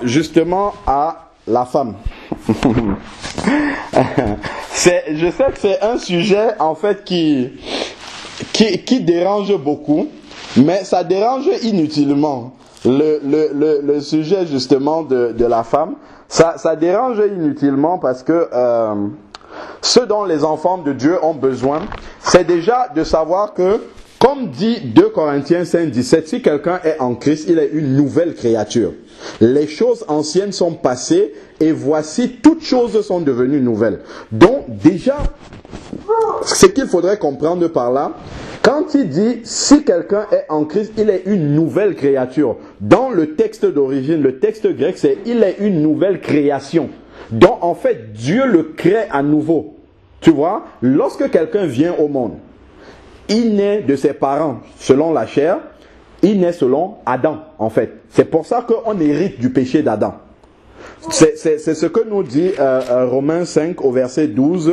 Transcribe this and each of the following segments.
Justement à la femme. Je sais que c'est un sujet en fait qui dérange beaucoup, mais ça dérange inutilement. Le sujet justement de la femme, ça dérange inutilement parce que ce dont les enfants de Dieu ont besoin, c'est déjà de savoir que, comme dit 2 Corinthiens 5,17, si quelqu'un est en Christ, il est une nouvelle créature. Les choses anciennes sont passées et voici, toutes choses sont devenues nouvelles. Donc déjà, ce qu'il faudrait comprendre par là, quand il dit si quelqu'un est en Christ, il est une nouvelle créature. Dans le texte d'origine, le texte grec, c'est il est une nouvelle création. Donc en fait, Dieu le crée à nouveau. Tu vois, lorsque quelqu'un vient au monde, il naît de ses parents selon la chair, il naît selon Adam en fait. C'est pour ça qu'on hérite du péché d'Adam. C'est ce que nous dit Romains 5 au verset 12.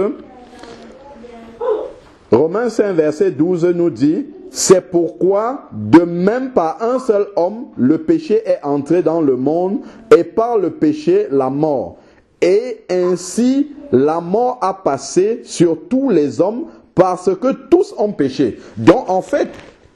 Romains 5 verset 12 nous dit: c'est pourquoi de même par un seul homme le péché est entré dans le monde et par le péché la mort. Et ainsi la mort a passé sur tous les hommes parce que tous ont péché. Donc en fait,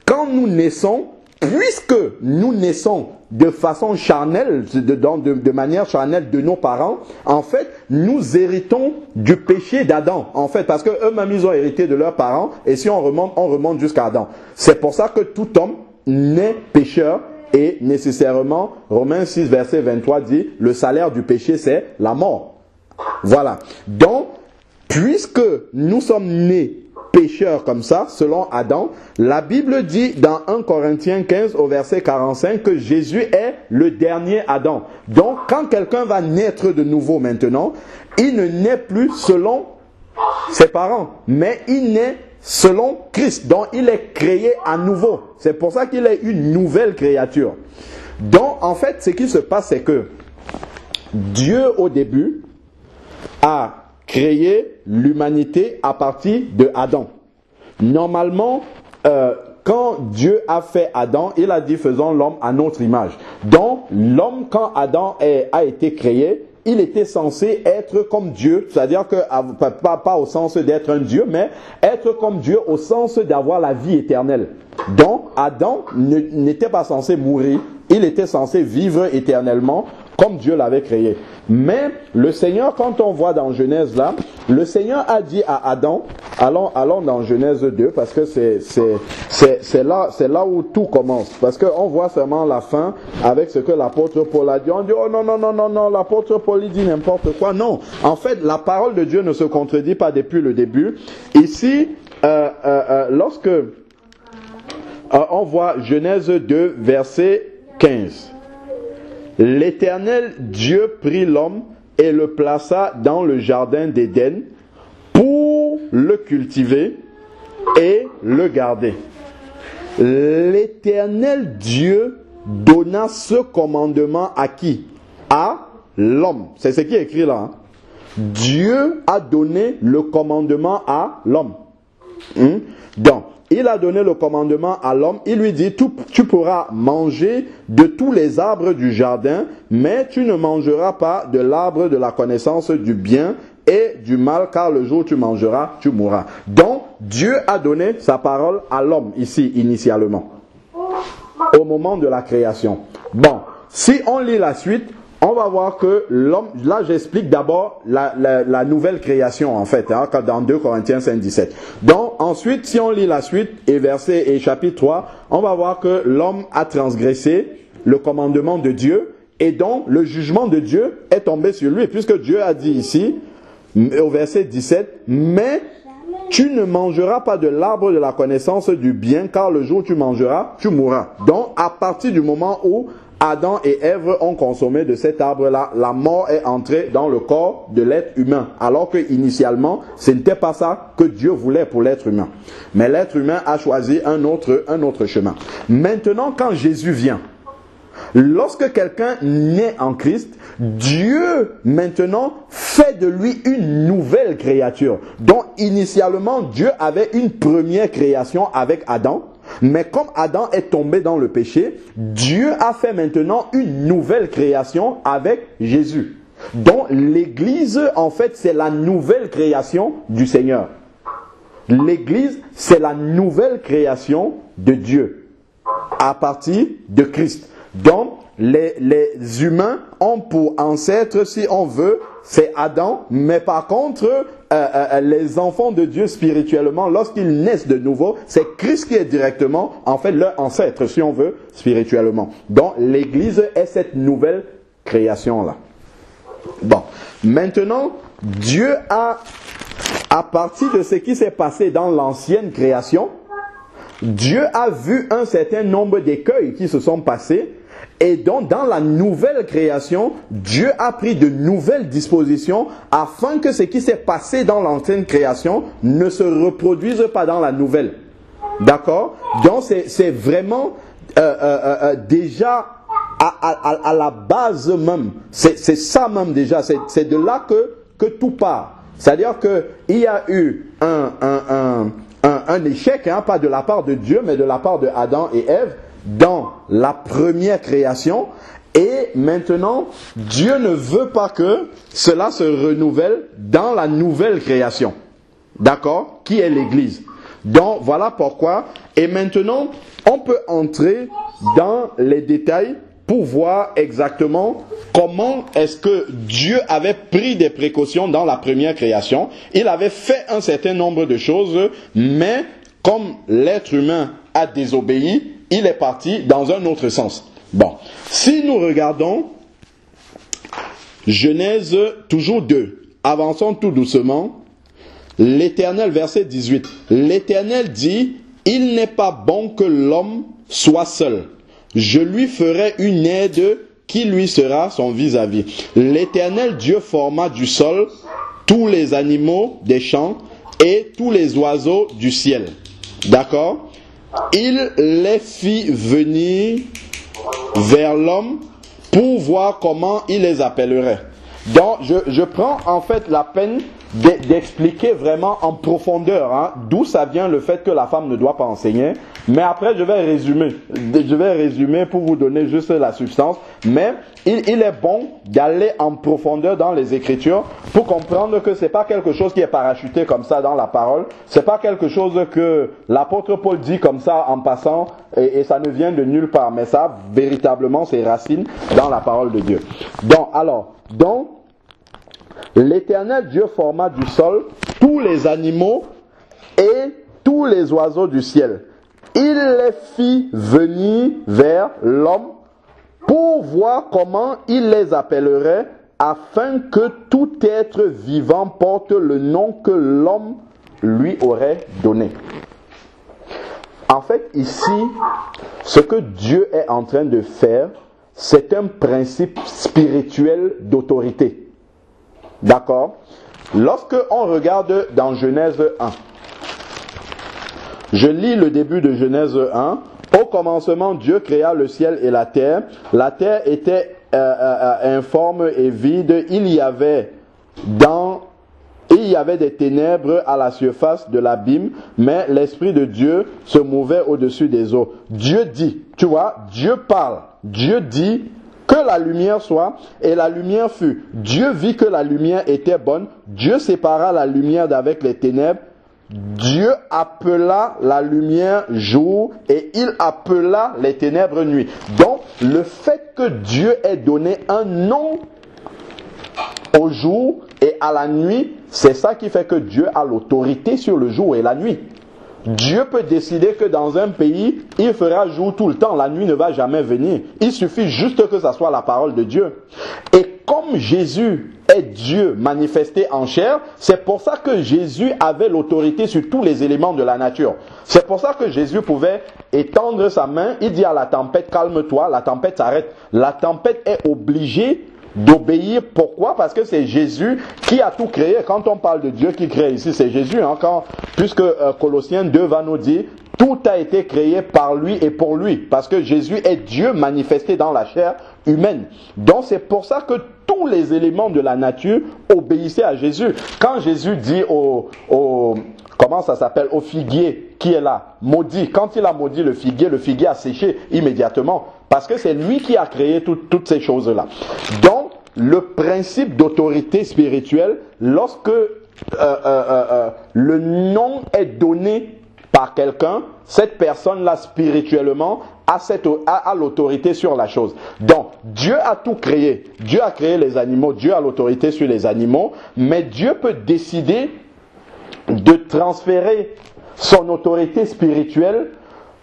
quand nous naissons, puisque nous naissons de façon charnelle, de manière charnelle de nos parents, en fait, nous héritons du péché d'Adam. En fait, parce que eux-mêmes, ils ont hérité de leurs parents. Et si on remonte jusqu'à Adam. C'est pour ça que tout homme naît pécheur. Et nécessairement, Romains 6, verset 23 dit, le salaire du péché, c'est la mort. Voilà. Donc, puisque nous sommes nés pécheurs comme ça, selon Adam, la Bible dit dans 1 Corinthiens 15 au verset 45 que Jésus est le dernier Adam. Donc, quand quelqu'un va naître de nouveau maintenant, il ne naît plus selon ses parents, mais il naît selon Christ. Donc, il est créé à nouveau. C'est pour ça qu'il est une nouvelle créature. Donc, en fait, ce qui se passe, c'est que Dieu, au début, a créé l'humanité à partir de Adam. Normalement, quand Dieu a fait Adam, il a dit faisons l'homme à notre image. Donc, l'homme, quand Adam a été créé, il était censé être comme Dieu, c'est-à-dire que pas au sens d'être un Dieu, mais être comme Dieu au sens d'avoir la vie éternelle. Donc, Adam n'était pas censé mourir, il était censé vivre éternellement comme Dieu l'avait créé. Mais le Seigneur, quand on voit dans Genèse là, le Seigneur a dit à Adam, allons dans Genèse 2, parce que c'est là où tout commence. Parce qu'on voit seulement la fin avec ce que l'apôtre Paul a dit. On dit, oh non, l'apôtre Paul il dit n'importe quoi. Non, en fait, la parole de Dieu ne se contredit pas depuis le début. Ici, lorsque on voit Genèse 2, verset 15. L'Éternel Dieu prit l'homme et le plaça dans le jardin d'Éden pour le cultiver et le garder. L'Éternel Dieu donna ce commandement à qui? À l'homme. C'est ce qui est écrit là. Dieu a donné le commandement à l'homme. Donc, il a donné le commandement à l'homme. Il lui dit, tu pourras manger de tous les arbres du jardin, mais tu ne mangeras pas de l'arbre de la connaissance du bien et du mal, car le jour où tu mangeras, tu mourras. Donc, Dieu a donné sa parole à l'homme ici, initialement, au moment de la création. Bon, si on lit la suite, on va voir que l'homme, là j'explique d'abord la nouvelle création en fait, dans 2 Corinthiens 5, 17. Donc ensuite, si on lit la suite et chapitre 3, on va voir que l'homme a transgressé le commandement de Dieu et donc le jugement de Dieu est tombé sur lui, puisque Dieu a dit ici, au verset 17, mais tu ne mangeras pas de l'arbre de la connaissance du bien, car le jour où tu mangeras, tu mourras. Donc à partir du moment où Adam et Ève ont consommé de cet arbre-là, la mort est entrée dans le corps de l'être humain. Alors que initialement, ce n'était pas ça que Dieu voulait pour l'être humain. Mais l'être humain a choisi un autre chemin. Maintenant, quand Jésus vient, lorsque quelqu'un naît en Christ, Dieu maintenant fait de lui une nouvelle créature. Donc initialement, Dieu avait une première création avec Adam. Mais comme Adam est tombé dans le péché, Dieu a fait maintenant une nouvelle création avec Jésus. Donc l'Église, en fait, c'est la nouvelle création du Seigneur. L'Église, c'est la nouvelle création de Dieu à partir de Christ. Donc, les humains ont pour ancêtre, si on veut, c'est Adam, mais par contre, les enfants de Dieu spirituellement, lorsqu'ils naissent de nouveau, c'est Christ qui est directement, en fait, leur ancêtre, si on veut, spirituellement. Donc, l'Église est cette nouvelle création-là. Bon, maintenant, Dieu a, à partir de ce qui s'est passé dans l'ancienne création, Dieu a vu un certain nombre d'écueils qui se sont passés. Et donc, dans la nouvelle création, Dieu a pris de nouvelles dispositions afin que ce qui s'est passé dans l'ancienne création ne se reproduise pas dans la nouvelle. D'accord? Donc, c'est vraiment déjà à la base même. C'est ça même déjà. C'est de là que tout part. C'est-à-dire qu'il y a eu un échec, hein, pas de la part de Dieu, mais de la part de Adam et Ève, dans la première création, et maintenant Dieu ne veut pas que cela se renouvelle dans la nouvelle création, d'accord, qui est l'Église. Donc voilà pourquoi, et maintenant on peut entrer dans les détails pour voir exactement comment est-ce que Dieu avait pris des précautions dans la première création. Il avait fait un certain nombre de choses, mais comme l'être humain a désobéi, il est parti dans un autre sens. Bon, si nous regardons Genèse toujours 2, avançons tout doucement, l'Éternel, verset 18, l'Éternel dit, il n'est pas bon que l'homme soit seul. Je lui ferai une aide qui lui sera son vis-à-vis. L'Éternel Dieu forma du sol tous les animaux des champs et tous les oiseaux du ciel. D'accord? Il les fit venir vers l'homme pour voir comment il les appellerait. Donc, je prends en fait la peine d'expliquer vraiment en profondeur, hein, d'où ça vient le fait que la femme ne doit pas enseigner. Mais après, je vais résumer pour vous donner juste la substance. Mais il est bon d'aller en profondeur dans les Écritures pour comprendre que c'est pas quelque chose qui est parachuté comme ça dans la parole. C'est pas quelque chose que l'apôtre Paul dit comme ça en passant et ça ne vient de nulle part. Mais ça, véritablement, c'est racine dans la parole de Dieu. Donc, l'Éternel Dieu forma du sol tous les animaux et tous les oiseaux du ciel. Il les fit venir vers l'homme pour voir comment il les appellerait, afin que tout être vivant porte le nom que l'homme lui aurait donné. En fait, ici, ce que Dieu est en train de faire, c'est un principe spirituel d'autorité. D'accord? Lorsque on regarde dans Genèse 1, je lis le début de Genèse 1. Au commencement, Dieu créa le ciel et la terre. La terre était informe et vide. Il y avait des ténèbres à la surface de l'abîme, mais l'Esprit de Dieu se mouvait au-dessus des eaux. Dieu dit, tu vois, Dieu parle. Dieu dit que la lumière soit, et la lumière fut. Dieu vit que la lumière était bonne. Dieu sépara la lumière d'avec les ténèbres. Dieu appela la lumière jour et il appela les ténèbres nuit. Donc, le fait que Dieu ait donné un nom au jour et à la nuit, c'est ça qui fait que Dieu a l'autorité sur le jour et la nuit. Dieu peut décider que dans un pays, il fera jour tout le temps, la nuit ne va jamais venir. Il suffit juste que ça soit la parole de Dieu. Et comme Jésus est Dieu manifesté en chair, c'est pour ça que Jésus avait l'autorité sur tous les éléments de la nature. C'est pour ça que Jésus pouvait étendre sa main, il dit à la tempête, calme-toi, la tempête s'arrête. La tempête est obligée d'obéir. Pourquoi? Parce que c'est Jésus qui a tout créé. Quand on parle de Dieu qui crée ici, c'est Jésus. Hein, puisque Colossiens 2 va nous dire, tout a été créé par lui et pour lui. Parce que Jésus est Dieu manifesté dans la chair humaine. Donc c'est pour ça que tous les éléments de la nature obéissaient à Jésus. Quand Jésus dit comment ça s'appelle, au figuier qui est là, maudit. Quand il a maudit le figuier a séché immédiatement. Parce que c'est lui qui a créé toutes ces choses-là. Donc, le principe d'autorité spirituelle, lorsque le nom est donné par quelqu'un, cette personne-là spirituellement a l'autorité sur la chose. Donc, Dieu a tout créé. Dieu a créé les animaux, Dieu a l'autorité sur les animaux, mais Dieu peut décider de transférer son autorité spirituelle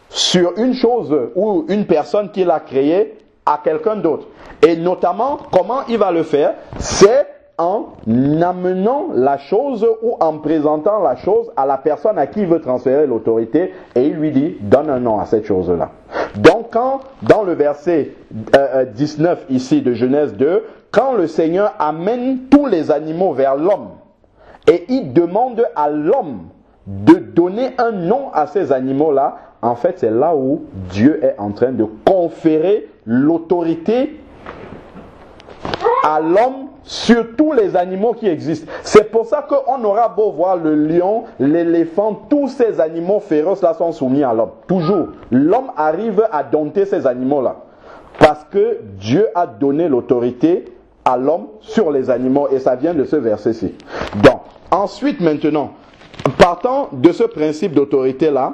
sur une chose ou une personne qu'il a créée à quelqu'un d'autre. Et notamment, comment il va le faire? C'est en amenant la chose ou en présentant la chose à la personne à qui il veut transférer l'autorité et il lui dit, donne un nom à cette chose-là. Donc, quand, dans le verset 19 ici de Genèse 2, quand le Seigneur amène tous les animaux vers l'homme et il demande à l'homme de donner un nom à ces animaux-là, en fait, c'est là où Dieu est en train de conférer l'autorité à l'homme sur tous les animaux qui existent. C'est pour ça qu'on aura beau voir le lion, l'éléphant, tous ces animaux féroces là sont soumis à l'homme. Toujours. L'homme arrive à dompter ces animaux-là. Parce que Dieu a donné l'autorité à l'homme sur les animaux. Et ça vient de ce verset-ci. Donc, ensuite maintenant, partant de ce principe d'autorité-là,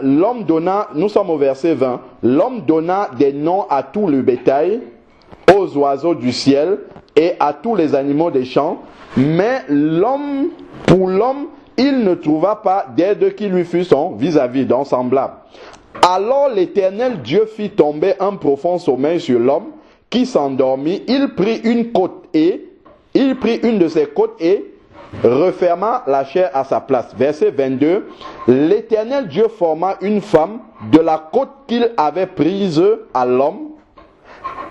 l'homme donna, nous sommes au verset 20, l'homme donna des noms à tout le bétail, aux oiseaux du ciel et à tous les animaux des champs, mais pour l'homme, il ne trouva pas d'aide qui lui fût son vis-à-vis, donc semblable. Alors l'Éternel Dieu fit tomber un profond sommeil sur l'homme qui s'endormit. Il prit une de ses côtes et referma la chair à sa place. Verset 22. L'Éternel Dieu forma une femme de la côte qu'il avait prise à l'homme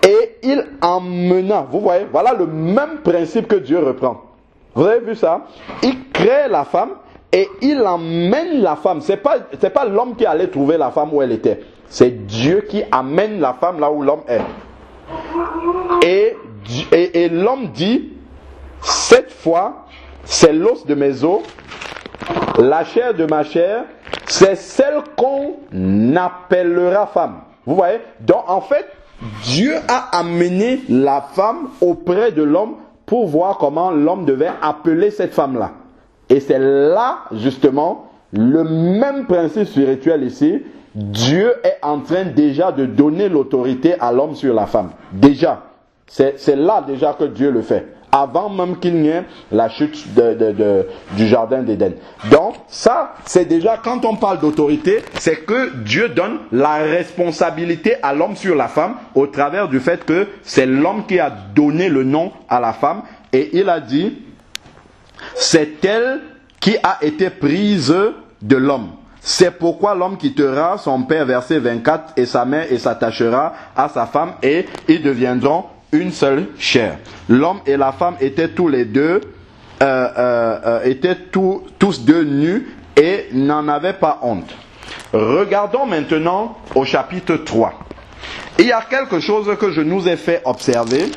et il emmena. Vous voyez, voilà le même principe que Dieu reprend. Vous avez vu ça? Il crée la femme et il emmène la femme. C'est pas l'homme qui allait trouver la femme où elle était. C'est Dieu qui amène la femme là où l'homme est. Et l'homme dit, cette fois, c'est l'os de mes os, la chair de ma chair, c'est celle qu'on appellera femme. Vous voyez? Donc en fait, Dieu a amené la femme auprès de l'homme pour voir comment l'homme devait appeler cette femme-là. Et c'est là, justement, le même principe spirituel ici. Dieu est en train déjà de donner l'autorité à l'homme sur la femme. Déjà. C'est là déjà que Dieu le fait. Avant même qu'il n'y ait la chute du jardin d'Éden. Donc, ça, c'est déjà, quand on parle d'autorité, c'est que Dieu donne la responsabilité à l'homme sur la femme au travers du fait que c'est l'homme qui a donné le nom à la femme. Et il a dit, c'est elle qui a été prise de l'homme. C'est pourquoi l'homme quittera son père, verset 24, et sa mère et s'attachera à sa femme et ils deviendront une seule chair. L'homme et la femme étaient tous les deux, tous deux nus et n'en avaient pas honte. Regardons maintenant au chapitre 3. Il y a quelque chose que je nous ai fait observer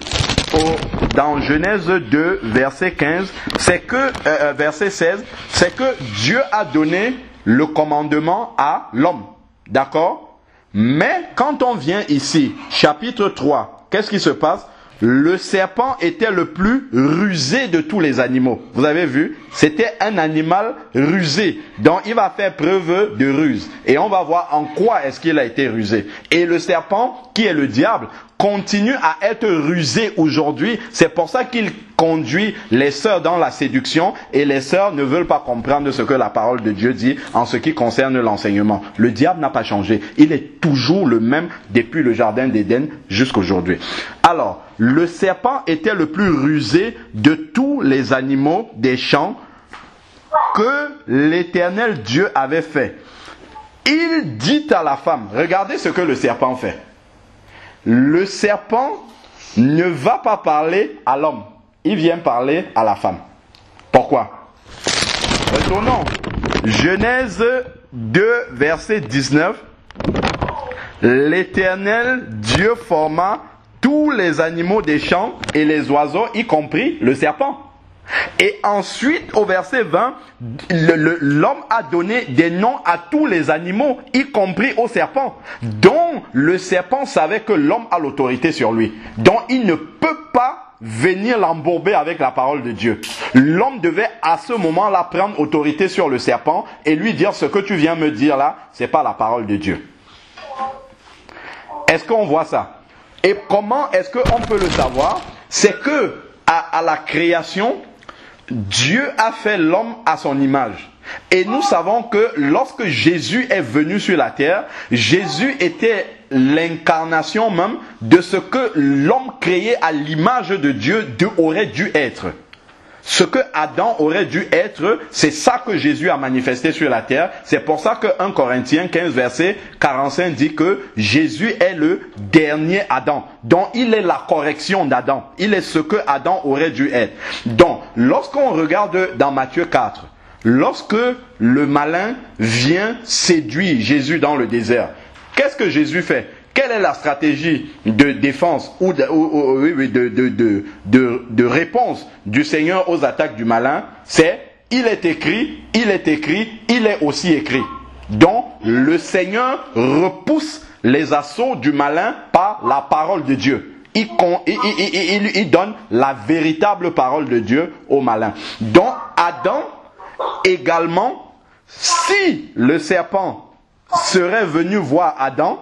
dans Genèse 2, verset 15, verset 16, c'est que Dieu a donné le commandement à l'homme. D'accord? Mais quand on vient ici, chapitre 3, qu'est-ce qui se passe? Le serpent était le plus rusé de tous les animaux. Vous avez vu? C'était un animal rusé. Donc il va faire preuve de ruse. Et on va voir en quoi est-ce qu'il a été rusé. Et le serpent, qui est le diable, continue à être rusé aujourd'hui. C'est pour ça qu'il conduit les sœurs dans la séduction et les sœurs ne veulent pas comprendre ce que la parole de Dieu dit en ce qui concerne l'enseignement. Le diable n'a pas changé. Il est toujours le même depuis le jardin d'Éden jusqu'aujourd'hui. Alors, le serpent était le plus rusé de tous les animaux des champs que l'Éternel Dieu avait fait. Il dit à la femme, regardez ce que le serpent fait. Le serpent ne va pas parler à l'homme. Il vient parler à la femme. Pourquoi? Retournons. Genèse 2, verset 19. L'Éternel Dieu forma tous les animaux des champs et les oiseaux, y compris le serpent. Et ensuite, au verset 20, l'homme a donné des noms à tous les animaux, y compris au serpent, dont le serpent savait que l'homme a l'autorité sur lui. Donc il ne peut pas venir l'embourber avec la parole de Dieu. L'homme devait à ce moment-là prendre autorité sur le serpent et lui dire: ce que tu viens me dire là, c'est pas la parole de Dieu. Est-ce qu'on voit ça? Et comment est-ce qu'on peut le savoir? C'est que à la création, Dieu a fait l'homme à son image. Et nous savons que lorsque Jésus est venu sur la terre, Jésus était l'incarnation même de ce que l'homme créé à l'image de Dieu aurait dû être. Ce que Adam aurait dû être, c'est ça que Jésus a manifesté sur la terre. C'est pour ça que 1 Corinthiens 15 verset 45 dit que Jésus est le dernier Adam. Donc il est la correction d'Adam. Il est ce que Adam aurait dû être. Donc lorsqu'on regarde dans Matthieu 4, lorsque le malin vient séduire Jésus dans le désert, qu'est-ce que Jésus fait? Quelle est la stratégie de défense ou de réponse du Seigneur aux attaques du malin? C'est: il est écrit, il est écrit, il est aussi écrit. Donc le Seigneur repousse les assauts du malin par la parole de Dieu. Il donne la véritable parole de Dieu au malin. Donc Adam également, si le serpent serait venu voir Adam,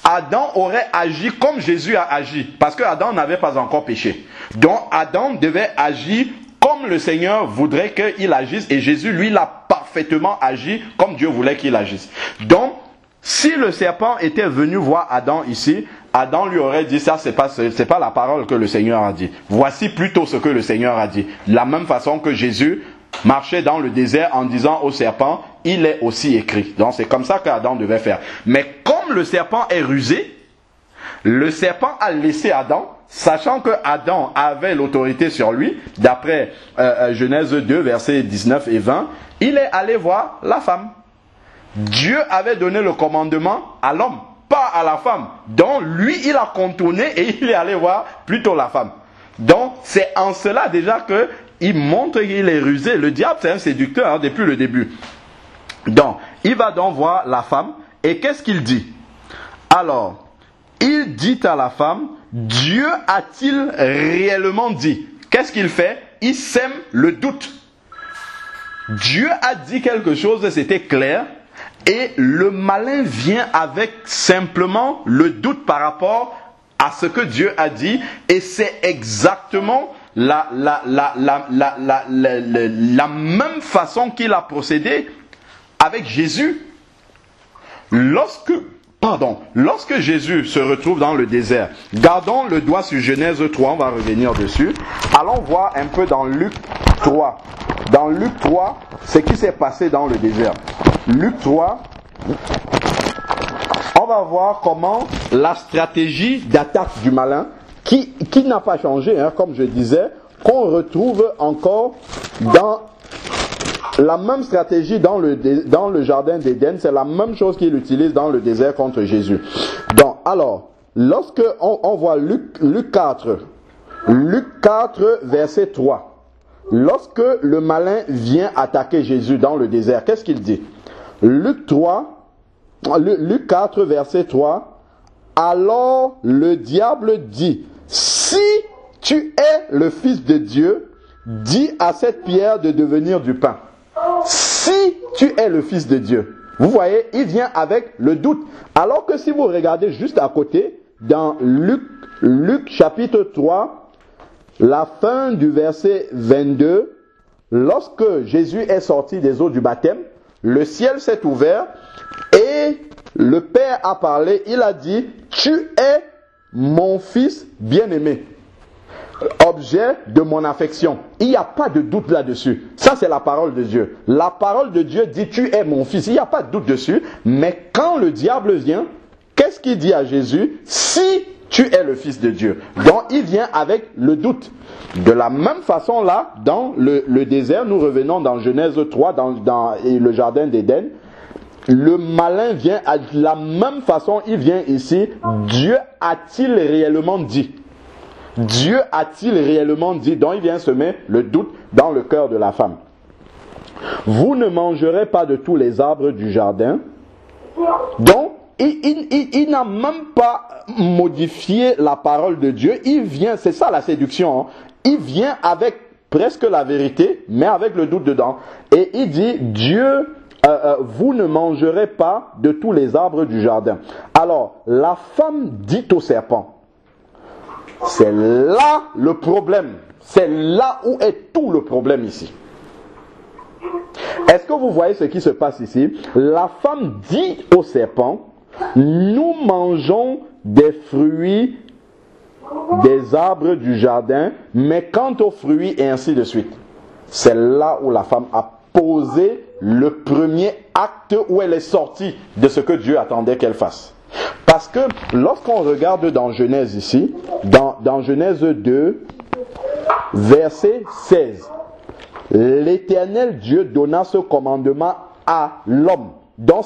Adam aurait agi comme Jésus a agi, parce que Adam n'avait pas encore péché. Donc Adam devait agir comme le Seigneur voudrait qu'il agisse, et Jésus, lui, l'a parfaitement agi comme Dieu voulait qu'il agisse. Donc, si le serpent était venu voir Adam ici, Adam lui aurait dit: ça, c'est pas la parole que le Seigneur a dit. Voici plutôt ce que le Seigneur a dit. De la même façon que Jésus marchait dans le désert en disant au serpent: il est aussi écrit. Donc c'est comme ça qu'Adam devait faire. Mais comme le serpent est rusé, le serpent a laissé Adam, sachant que Adam avait l'autorité sur lui, d'après Genèse 2, versets 19 et 20, il est allé voir la femme. Dieu avait donné le commandement à l'homme, pas à la femme. Donc lui, il a contourné et il est allé voir plutôt la femme. Donc c'est en cela déjà que il montre qu'il est rusé. Le diable, c'est un séducteur depuis le début. Donc, il va donc voir la femme. Et qu'est-ce qu'il dit? Alors, il dit à la femme: Dieu a-t-il réellement dit? Qu'est-ce qu'il fait? Il sème le doute. Dieu a dit quelque chose, c'était clair. Et le malin vient avec simplement le doute par rapport à ce que Dieu a dit. Et c'est exactement la même façon qu'il a procédé avec Jésus. Lorsque Jésus se retrouve dans le désert, gardons le doigt sur Genèse 3, on va revenir dessus. Allons voir un peu dans Luc 3. Dans Luc 3, ce qui s'est passé dans le désert. Luc 3, on va voir comment la stratégie d'attaque du malin, qui n'a pas changé, comme je disais, qu'on retrouve encore dans la même stratégie dans le jardin d'Éden. C'est la même chose qu'il utilise dans le désert contre Jésus. Donc, alors, lorsque on voit Luc 4, verset 3, lorsque le malin vient attaquer Jésus dans le désert, qu'est-ce qu'il dit? Luc 4, verset 3, alors le diable dit: si tu es le Fils de Dieu, dis à cette pierre de devenir du pain. Si tu es le Fils de Dieu. Vous voyez, il vient avec le doute. Alors que si vous regardez juste à côté, dans Luc chapitre 3, la fin du verset 22, lorsque Jésus est sorti des eaux du baptême, le ciel s'est ouvert et le Père a parlé, il a dit: tu es mon Fils bien-aimé, objet de mon affection. Il n'y a pas de doute là-dessus. Ça, c'est la parole de Dieu. La parole de Dieu dit: tu es mon Fils. Il n'y a pas de doute dessus. Mais quand le diable vient, qu'est-ce qu'il dit à Jésus? Si tu es le Fils de Dieu. Donc, il vient avec le doute. De la même façon, là, dans le désert, nous revenons dans Genèse 3, dans le jardin d'Éden. Le malin vient de la même façon, il vient ici: Dieu a-t-il réellement dit? Dieu a-t-il réellement dit? Donc il vient semer le doute dans le cœur de la femme. Vous ne mangerez pas de tous les arbres du jardin. Donc, il n'a même pas modifié la parole de Dieu. Il vient, c'est ça la séduction, hein. Il vient avec presque la vérité, mais avec le doute dedans. Et il dit, Dieu, vous ne mangerez pas de tous les arbres du jardin. Alors, la femme dit au serpent, c'est là le problème. C'est là où est tout le problème ici. Est-ce que vous voyez ce qui se passe ici? La femme dit au serpent, nous mangeons des fruits des arbres du jardin, mais quant aux fruits et ainsi de suite. C'est là où la femme a posé le premier acte où elle est sortie de ce que Dieu attendait qu'elle fasse. Parce que lorsqu'on regarde dans Genèse ici, dans Genèse 2, verset 16, l'Éternel Dieu donna ce commandement à l'homme. Donc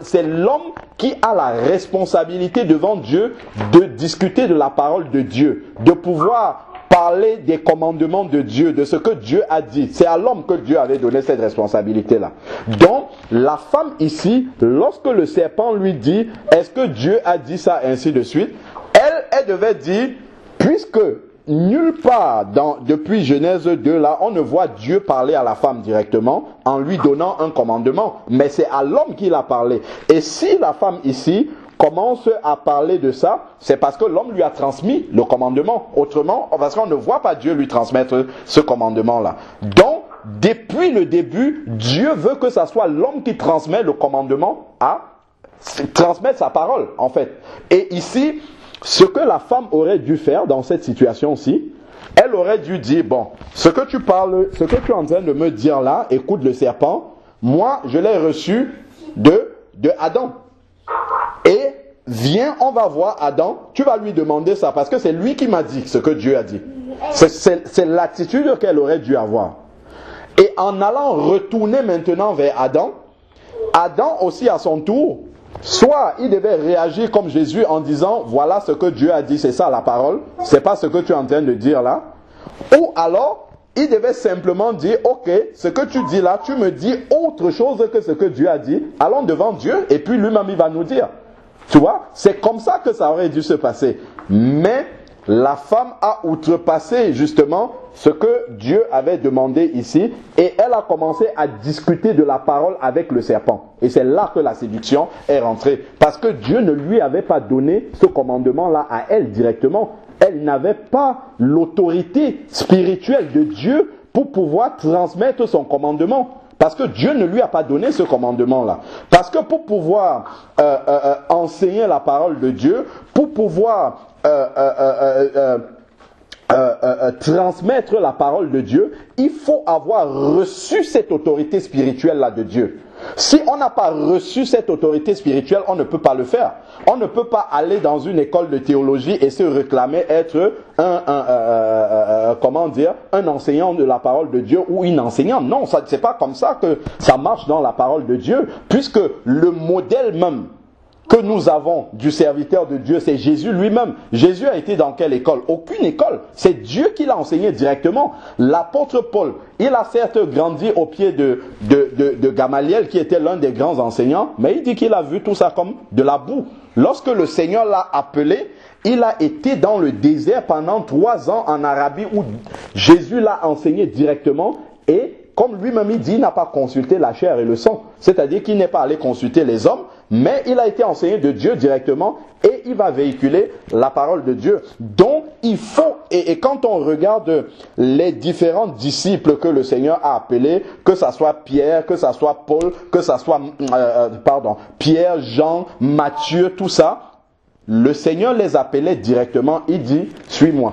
c'est l'homme qui a la responsabilité devant Dieu de discuter de la parole de Dieu, de pouvoir parler des commandements de Dieu, de ce que Dieu a dit. C'est à l'homme que Dieu avait donné cette responsabilité-là. Donc la femme ici, lorsque le serpent lui dit, est-ce que Dieu a dit ça, ainsi de suite, elle devait dire, puisque nulle part depuis Genèse 2 là, on ne voit Dieu parler à la femme directement en lui donnant un commandement, mais c'est à l'homme qu'il a parlé. Et si la femme ici commence à parler de ça, c'est parce que l'homme lui a transmis le commandement. Autrement, parce qu'on ne voit pas Dieu lui transmettre ce commandement là. Donc, depuis le début, Dieu veut que ça soit l'homme qui transmet le commandement transmettre sa parole en fait. Et ici, ce que la femme aurait dû faire dans cette situation-ci, elle aurait dû dire, bon, ce que tu es en train de me dire là, écoute le serpent, moi je l'ai reçu de Adam. Et viens, on va voir Adam, tu vas lui demander ça, parce que c'est lui qui m'a dit ce que Dieu a dit. C'est l'attitude qu'elle aurait dû avoir. Et en allant retourner maintenant vers Adam, Adam aussi à son tour, soit il devait réagir comme Jésus en disant, voilà ce que Dieu a dit, c'est ça la parole, c'est pas ce que tu es en train de dire là. Ou alors, il devait simplement dire, ok, ce que tu dis là, tu me dis autre chose que ce que Dieu a dit, allons devant Dieu et puis lui-même il va nous dire. Tu vois, c'est comme ça que ça aurait dû se passer. Mais la femme a outrepassé justement ce que Dieu avait demandé ici et elle a commencé à discuter de la parole avec le serpent. Et c'est là que la séduction est rentrée. Parce que Dieu ne lui avait pas donné ce commandement-là à elle directement. Elle n'avait pas l'autorité spirituelle de Dieu pour pouvoir transmettre son commandement. Parce que Dieu ne lui a pas donné ce commandement-là. Parce que pour pouvoir enseigner la parole de Dieu, pour pouvoir transmettre la parole de Dieu, il faut avoir reçu cette autorité spirituelle-là de Dieu. Si on n'a pas reçu cette autorité spirituelle, on ne peut pas le faire. On ne peut pas aller dans une école de théologie et se réclamer être un enseignant de la parole de Dieu ou une enseignante. Non, c'est pas comme ça que ça marche dans la parole de Dieu, puisque le modèle même que nous avons du serviteur de Dieu, c'est Jésus lui-même. Jésus a été dans quelle école? Aucune école. C'est Dieu qui l'a enseigné directement. L'apôtre Paul, il a certes grandi au pied de Gamaliel, qui était l'un des grands enseignants, mais il dit qu'il a vu tout ça comme de la boue. Lorsque le Seigneur l'a appelé, il a été dans le désert pendant 3 ans en Arabie où Jésus l'a enseigné directement et comme lui-même il dit, il n'a pas consulté la chair et le sang. C'est-à-dire qu'il n'est pas allé consulter les hommes, mais il a été enseigné de Dieu directement et il va véhiculer la parole de Dieu. Donc, il faut, et quand on regarde les différents disciples que le Seigneur a appelés, que ça soit Pierre, que ça soit Paul, que ça soit, Pierre, Jean, Matthieu, tout ça, le Seigneur les appelait directement, il dit, suis-moi.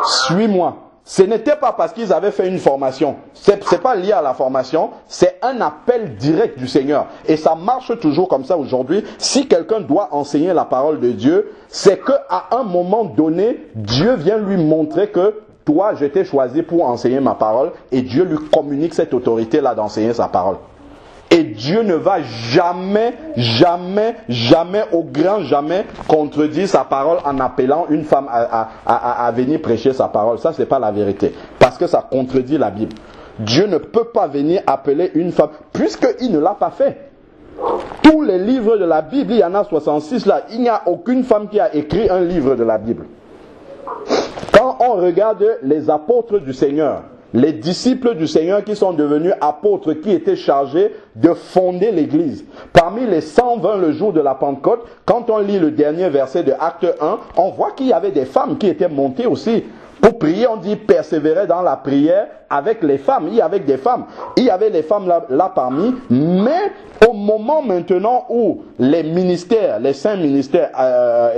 Suis-moi. Ce n'était pas parce qu'ils avaient fait une formation. C'est pas lié à la formation. C'est un appel direct du Seigneur. Et ça marche toujours comme ça aujourd'hui. Si quelqu'un doit enseigner la parole de Dieu, c'est qu'à un moment donné, Dieu vient lui montrer que toi, je t'ai choisi pour enseigner ma parole. Et Dieu lui communique cette autorité-là d'enseigner sa parole. Et Dieu ne va jamais, jamais, jamais, au grand jamais, contredire sa parole en appelant une femme à venir prêcher sa parole. Ça, c'est pas la vérité. Parce que ça contredit la Bible. Dieu ne peut pas venir appeler une femme, puisqu'il ne l'a pas fait. Tous les livres de la Bible, il y en a 66 là, il n'y a aucune femme qui a écrit un livre de la Bible. Quand on regarde les apôtres du Seigneur, les disciples du Seigneur qui sont devenus apôtres, qui étaient chargés de fonder l'Église. Parmi les 120 le jour de la Pentecôte, quand on lit le dernier verset de Acte 1, on voit qu'il y avait des femmes qui étaient montées aussi. Pour prier, on dit persévérer dans la prière avec les femmes. Il y avait des femmes. Il y avait les femmes là parmi. Mais au moment maintenant où les ministères, les saints ministères,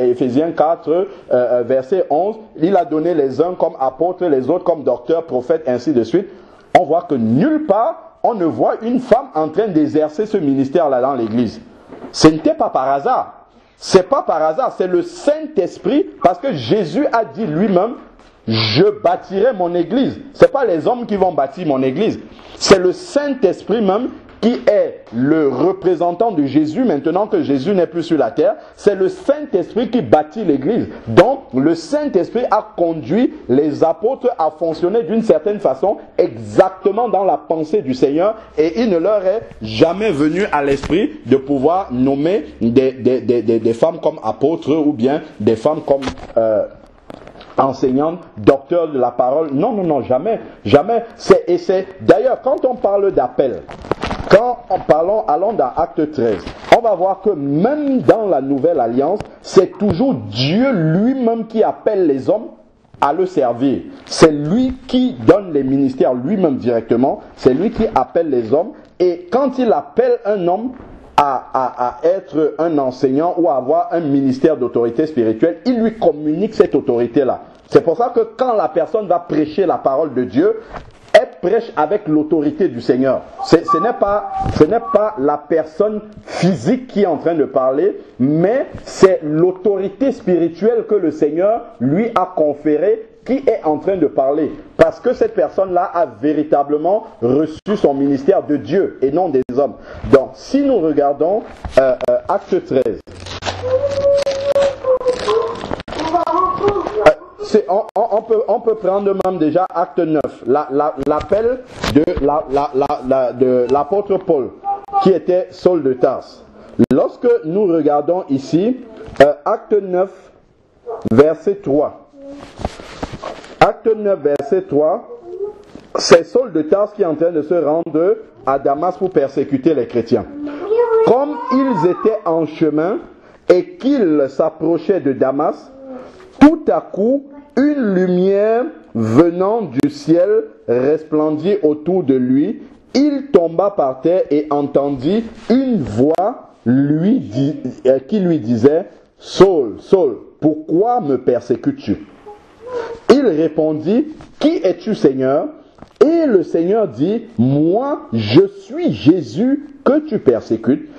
Éphésiens 4, verset 11, il a donné les uns comme apôtres, les autres comme docteurs, prophètes, ainsi de suite. On voit que nulle part, on ne voit une femme en train d'exercer ce ministère-là dans l'église. Ce n'était pas par hasard. C'est pas par hasard. C'est le Saint-Esprit, parce que Jésus a dit lui-même, je bâtirai mon église. Ce n'est pas les hommes qui vont bâtir mon église. C'est le Saint-Esprit même qui est le représentant de Jésus maintenant que Jésus n'est plus sur la terre. C'est le Saint-Esprit qui bâtit l'église. Donc, le Saint-Esprit a conduit les apôtres à fonctionner d'une certaine façon exactement dans la pensée du Seigneur, et il ne leur est jamais venu à l'esprit de pouvoir nommer des femmes comme apôtres ou bien des femmes comme enseignante, docteur de la parole. Non, non, non, jamais, jamais. D'ailleurs, quand on parle d'appel, allons dans Acte 13, on va voir que même dans la Nouvelle Alliance, c'est toujours Dieu lui-même qui appelle les hommes à le servir. C'est lui qui donne les ministères lui-même directement. C'est lui qui appelle les hommes. Et quand il appelle un homme à être un enseignant ou à avoir un ministère d'autorité spirituelle, il lui communique cette autorité-là. C'est pour ça que quand la personne va prêcher la parole de Dieu, elle prêche avec l'autorité du Seigneur. Ce n'est pas la personne physique qui est en train de parler, mais c'est l'autorité spirituelle que le Seigneur lui a conférée qui est en train de parler. Parce que cette personne-là a véritablement reçu son ministère de Dieu et non des hommes. Donc, si nous regardons Acte 13, on peut prendre même déjà Acte 9, l'appel de l'apôtre Paul, qui était Saul de Tarse. Lorsque nous regardons ici, Acte 9, verset 3. Acte 9, verset 3, c'est Saul de Tarse qui est en train de se rendre à Damas pour persécuter les chrétiens. Comme ils étaient en chemin et qu'ils s'approchaient de Damas, tout à coup, une lumière venant du ciel resplendit autour de lui. Il tomba par terre et entendit une voix qui lui disait « Saul, Saul, pourquoi me persécutes-tu » Il répondit « Qui es-tu, Seigneur ?» Et le Seigneur dit « Moi, je suis Jésus que tu persécutes. »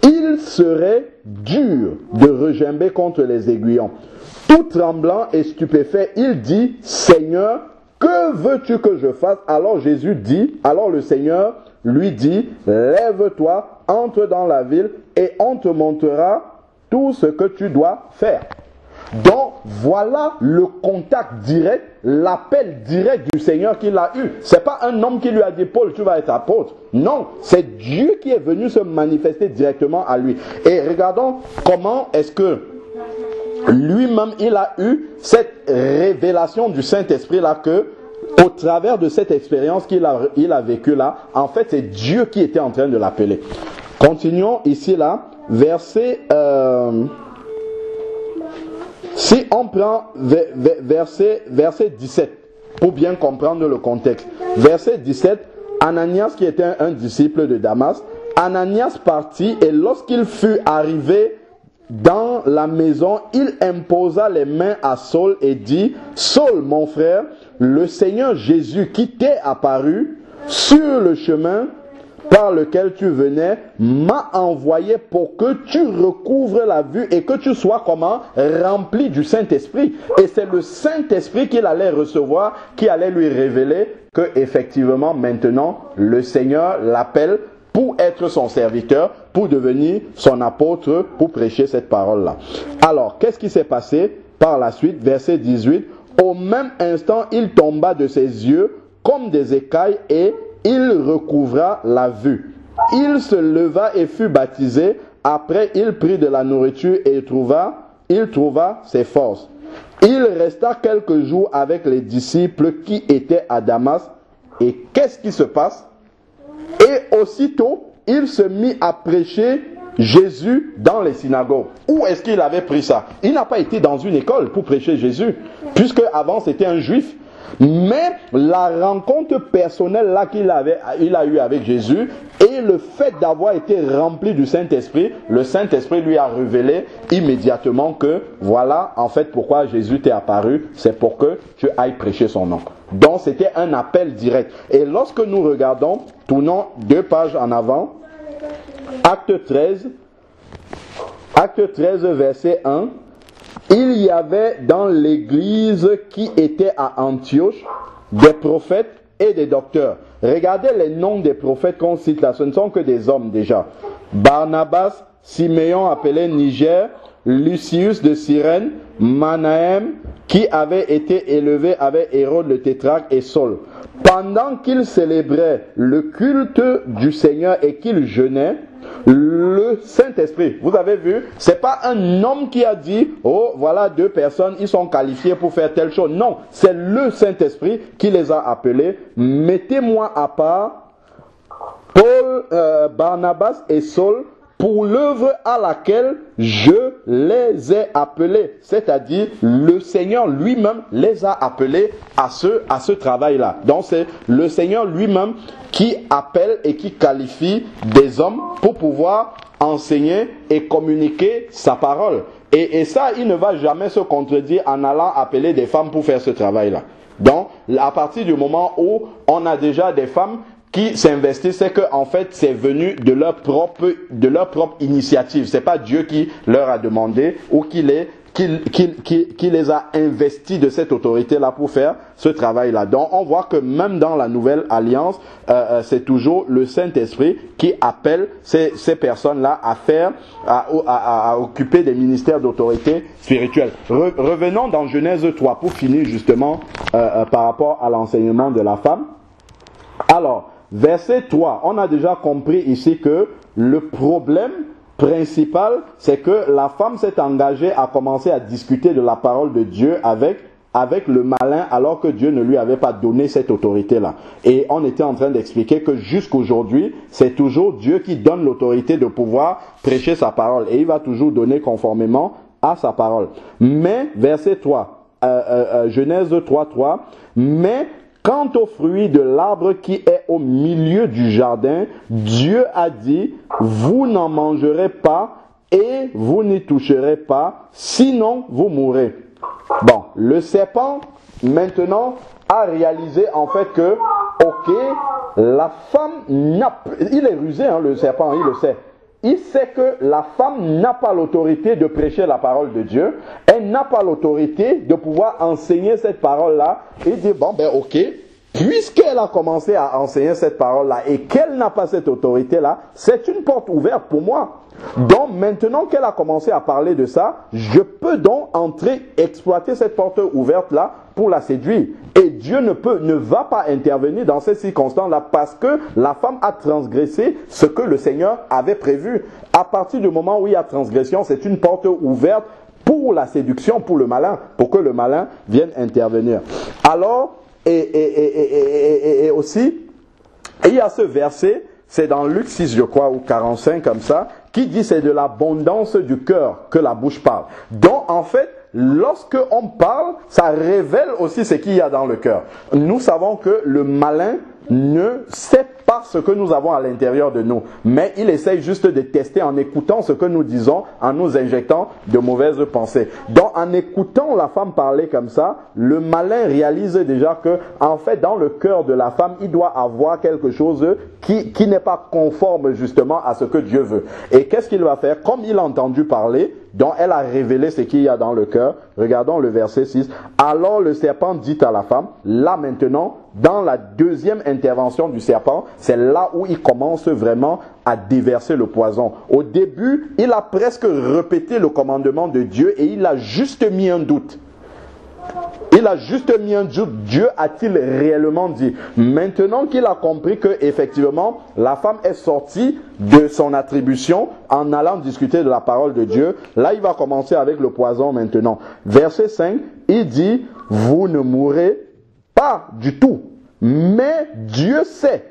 Il serait dur de regimber contre les aiguillons. Tout tremblant et stupéfait, il dit « Seigneur, que veux-tu que je fasse ?» Alors le Seigneur lui dit « Lève-toi, entre dans la ville et on te montrera tout ce que tu dois faire. » Donc, voilà le contact direct, l'appel direct du Seigneur qu'il a eu. Ce n'est pas un homme qui lui a dit « Paul, tu vas être apôtre ». Non, c'est Dieu qui est venu se manifester directement à lui. Et regardons comment est-ce que lui-même, il a eu cette révélation du Saint-Esprit là, que au travers de cette expérience qu'il a vécue là, en fait, c'est Dieu qui était en train de l'appeler. Continuons ici là, verset... si on prend verset 17, pour bien comprendre le contexte. Verset 17, Ananias qui était un disciple de Damas, Ananias partit et lorsqu'il fut arrivé dans la maison, il imposa les mains à Saul et dit « Saul, mon frère, le Seigneur Jésus qui t'est apparu sur le chemin par lequel tu venais, m'a envoyé pour que tu recouvres la vue et que tu sois comment? Rempli du Saint-Esprit. » Et c'est le Saint-Esprit qu'il allait recevoir, qui allait lui révéler que effectivement maintenant le Seigneur l'appelle pour être son serviteur, pour devenir son apôtre, pour prêcher cette parole-là. Alors, qu'est-ce qui s'est passé par la suite? Verset 18. Au même instant, il tomba de ses yeux comme des écailles et il recouvra la vue. Il se leva et fut baptisé. Après, il prit de la nourriture et il trouva ses forces. Il resta quelques jours avec les disciples qui étaient à Damas. Et qu'est-ce qui se passe? Et aussitôt, il se mit à prêcher Jésus dans les synagogues. Où est-ce qu'il avait pris ça? Il n'a pas été dans une école pour prêcher Jésus, puisque avant c'était un juif. Mais la rencontre personnelle là qu'il a eu avec Jésus et le fait d'avoir été rempli du Saint-Esprit, le Saint-Esprit lui a révélé immédiatement que voilà en fait pourquoi Jésus t'est apparu, c'est pour que tu ailles prêcher son nom. Donc c'était un appel direct. Et lorsque nous regardons, tournons 2 pages en avant, Acte 13 verset 1, il y avait dans l'église qui était à Antioche des prophètes et des docteurs. Regardez les noms des prophètes qu'on cite là, ce ne sont que des hommes déjà. Barnabas, Siméon appelé Niger, Lucius de Cyrène, Manahem, qui avait été élevé avec Hérode le tétrarque et Saul. Pendant qu'ils célébraient le culte du Seigneur et qu'ils jeûnaient, le Saint-Esprit, vous avez vu, c'est pas un homme qui a dit, oh voilà 2 personnes, ils sont qualifiés pour faire telle chose. Non, c'est le Saint-Esprit qui les a appelés. Mettez-moi à part Paul, Barnabas et Saul pour l'œuvre à laquelle je les ai appelés. C'est-à-dire, le Seigneur lui-même les a appelés à ce travail-là. Donc, c'est le Seigneur lui-même qui appelle et qui qualifie des hommes pour pouvoir enseigner et communiquer sa parole. Et ça, il ne va jamais se contredire en allant appeler des femmes pour faire ce travail-là. Donc, à partir du moment où on a déjà des femmes qui s'investissent, c'est que en fait c'est venu de leur propre initiative. C'est pas Dieu qui leur a demandé ou qui les a investis de cette autorité-là pour faire ce travail-là. Donc on voit que même dans la nouvelle alliance, c'est toujours le Saint-Esprit qui appelle ces personnes-là à occuper des ministères d'autorité spirituelle. Revenons dans Genèse 3 pour finir justement par rapport à l'enseignement de la femme. Alors, verset 3, on a déjà compris ici que le problème principal, c'est que la femme s'est engagée à commencer à discuter de la parole de Dieu avec le malin, alors que Dieu ne lui avait pas donné cette autorité-là. Et on était en train d'expliquer que jusqu'aujourd'hui, c'est toujours Dieu qui donne l'autorité de pouvoir prêcher sa parole. Et il va toujours donner conformément à sa parole. Mais, verset 3, Genèse 3, mais quant au fruit de l'arbre qui est au milieu du jardin, Dieu a dit, vous n'en mangerez pas et vous n'y toucherez pas, sinon vous mourrez. Bon, le serpent, maintenant, a réalisé en fait que, ok, la femme il est rusé, hein, le serpent, il le sait. Il sait que la femme n'a pas l'autorité de prêcher la parole de Dieu. Elle n'a pas l'autorité de pouvoir enseigner cette parole-là. Et dit, bon, ben ok, puisqu'elle a commencé à enseigner cette parole-là et qu'elle n'a pas cette autorité-là, c'est une porte ouverte pour moi. Donc maintenant qu'elle a commencé à parler de ça, je peux donc entrer, exploiter cette porte ouverte-là pour la séduire. Et Dieu ne va pas intervenir dans ces circonstances-là parce que la femme a transgressé ce que le Seigneur avait prévu. À partir du moment où il y a transgression, c'est une porte ouverte pour la séduction, pour le malin, pour que le malin vienne intervenir. Alors, et aussi, il y a ce verset, c'est dans Luc 6, je crois, ou 45 comme ça, qui dit c'est de l'abondance du cœur que la bouche parle. Donc, en fait, lorsque on parle, ça révèle aussi ce qu'il y a dans le cœur. Nous savons que le malin ne sait pas ce que nous avons à l'intérieur de nous, mais il essaye juste de tester en écoutant ce que nous disons, en nous injectant de mauvaises pensées. Donc en écoutant la femme parler comme ça, le malin réalise déjà que en fait dans le cœur de la femme, il doit avoir quelque chose qui n'est pas conforme justement à ce que Dieu veut. Et qu'est-ce qu'il va faire? Comme il a entendu parler, donc elle a révélé ce qu'il y a dans le cœur. Regardons le verset 6. Alors le serpent dit à la femme, là maintenant, dans la deuxième intervention du serpent, c'est là où il commence vraiment à déverser le poison. Au début, il a presque répété le commandement de Dieu et il a juste mis un doute. Il a juste mis un doute. Dieu a-t-il réellement dit? Maintenant qu'il a compris que effectivement la femme est sortie de son attribution en allant discuter de la parole de Dieu, là il va commencer avec le poison maintenant. Verset 5, il dit, vous ne mourrez pas du tout, mais Dieu sait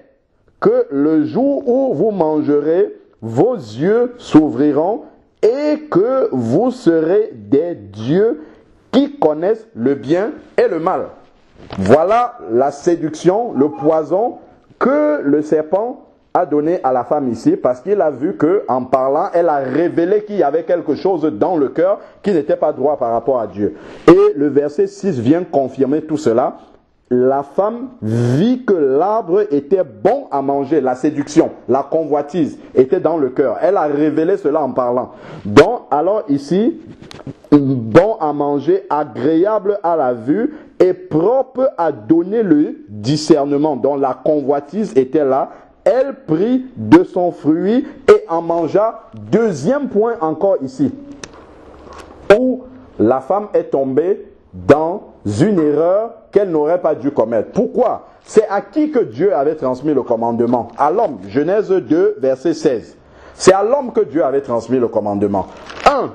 que le jour où vous mangerez, vos yeux s'ouvriront et que vous serez des dieux qui connaissent le bien et le mal. Voilà la séduction, le poison que le serpent a donné à la femme ici, parce qu'il a vu qu'en parlant, elle a révélé qu'il y avait quelque chose dans le cœur qui n'était pas droit par rapport à Dieu. Et le verset 6 vient confirmer tout cela. La femme vit que l'arbre était bon à manger, la séduction, la convoitise était dans le cœur. Elle a révélé cela en parlant. Donc, alors ici, bon à manger, agréable à la vue et propre à donner le discernement. Donc la convoitise était là. Elle prit de son fruit et en mangea. Deuxième point encore ici, où la femme est tombée dans une erreur qu'elle n'aurait pas dû commettre. Pourquoi? C'est à qui que Dieu avait transmis le commandement? À l'homme. Genèse 2, verset 16. C'est à l'homme que Dieu avait transmis le commandement.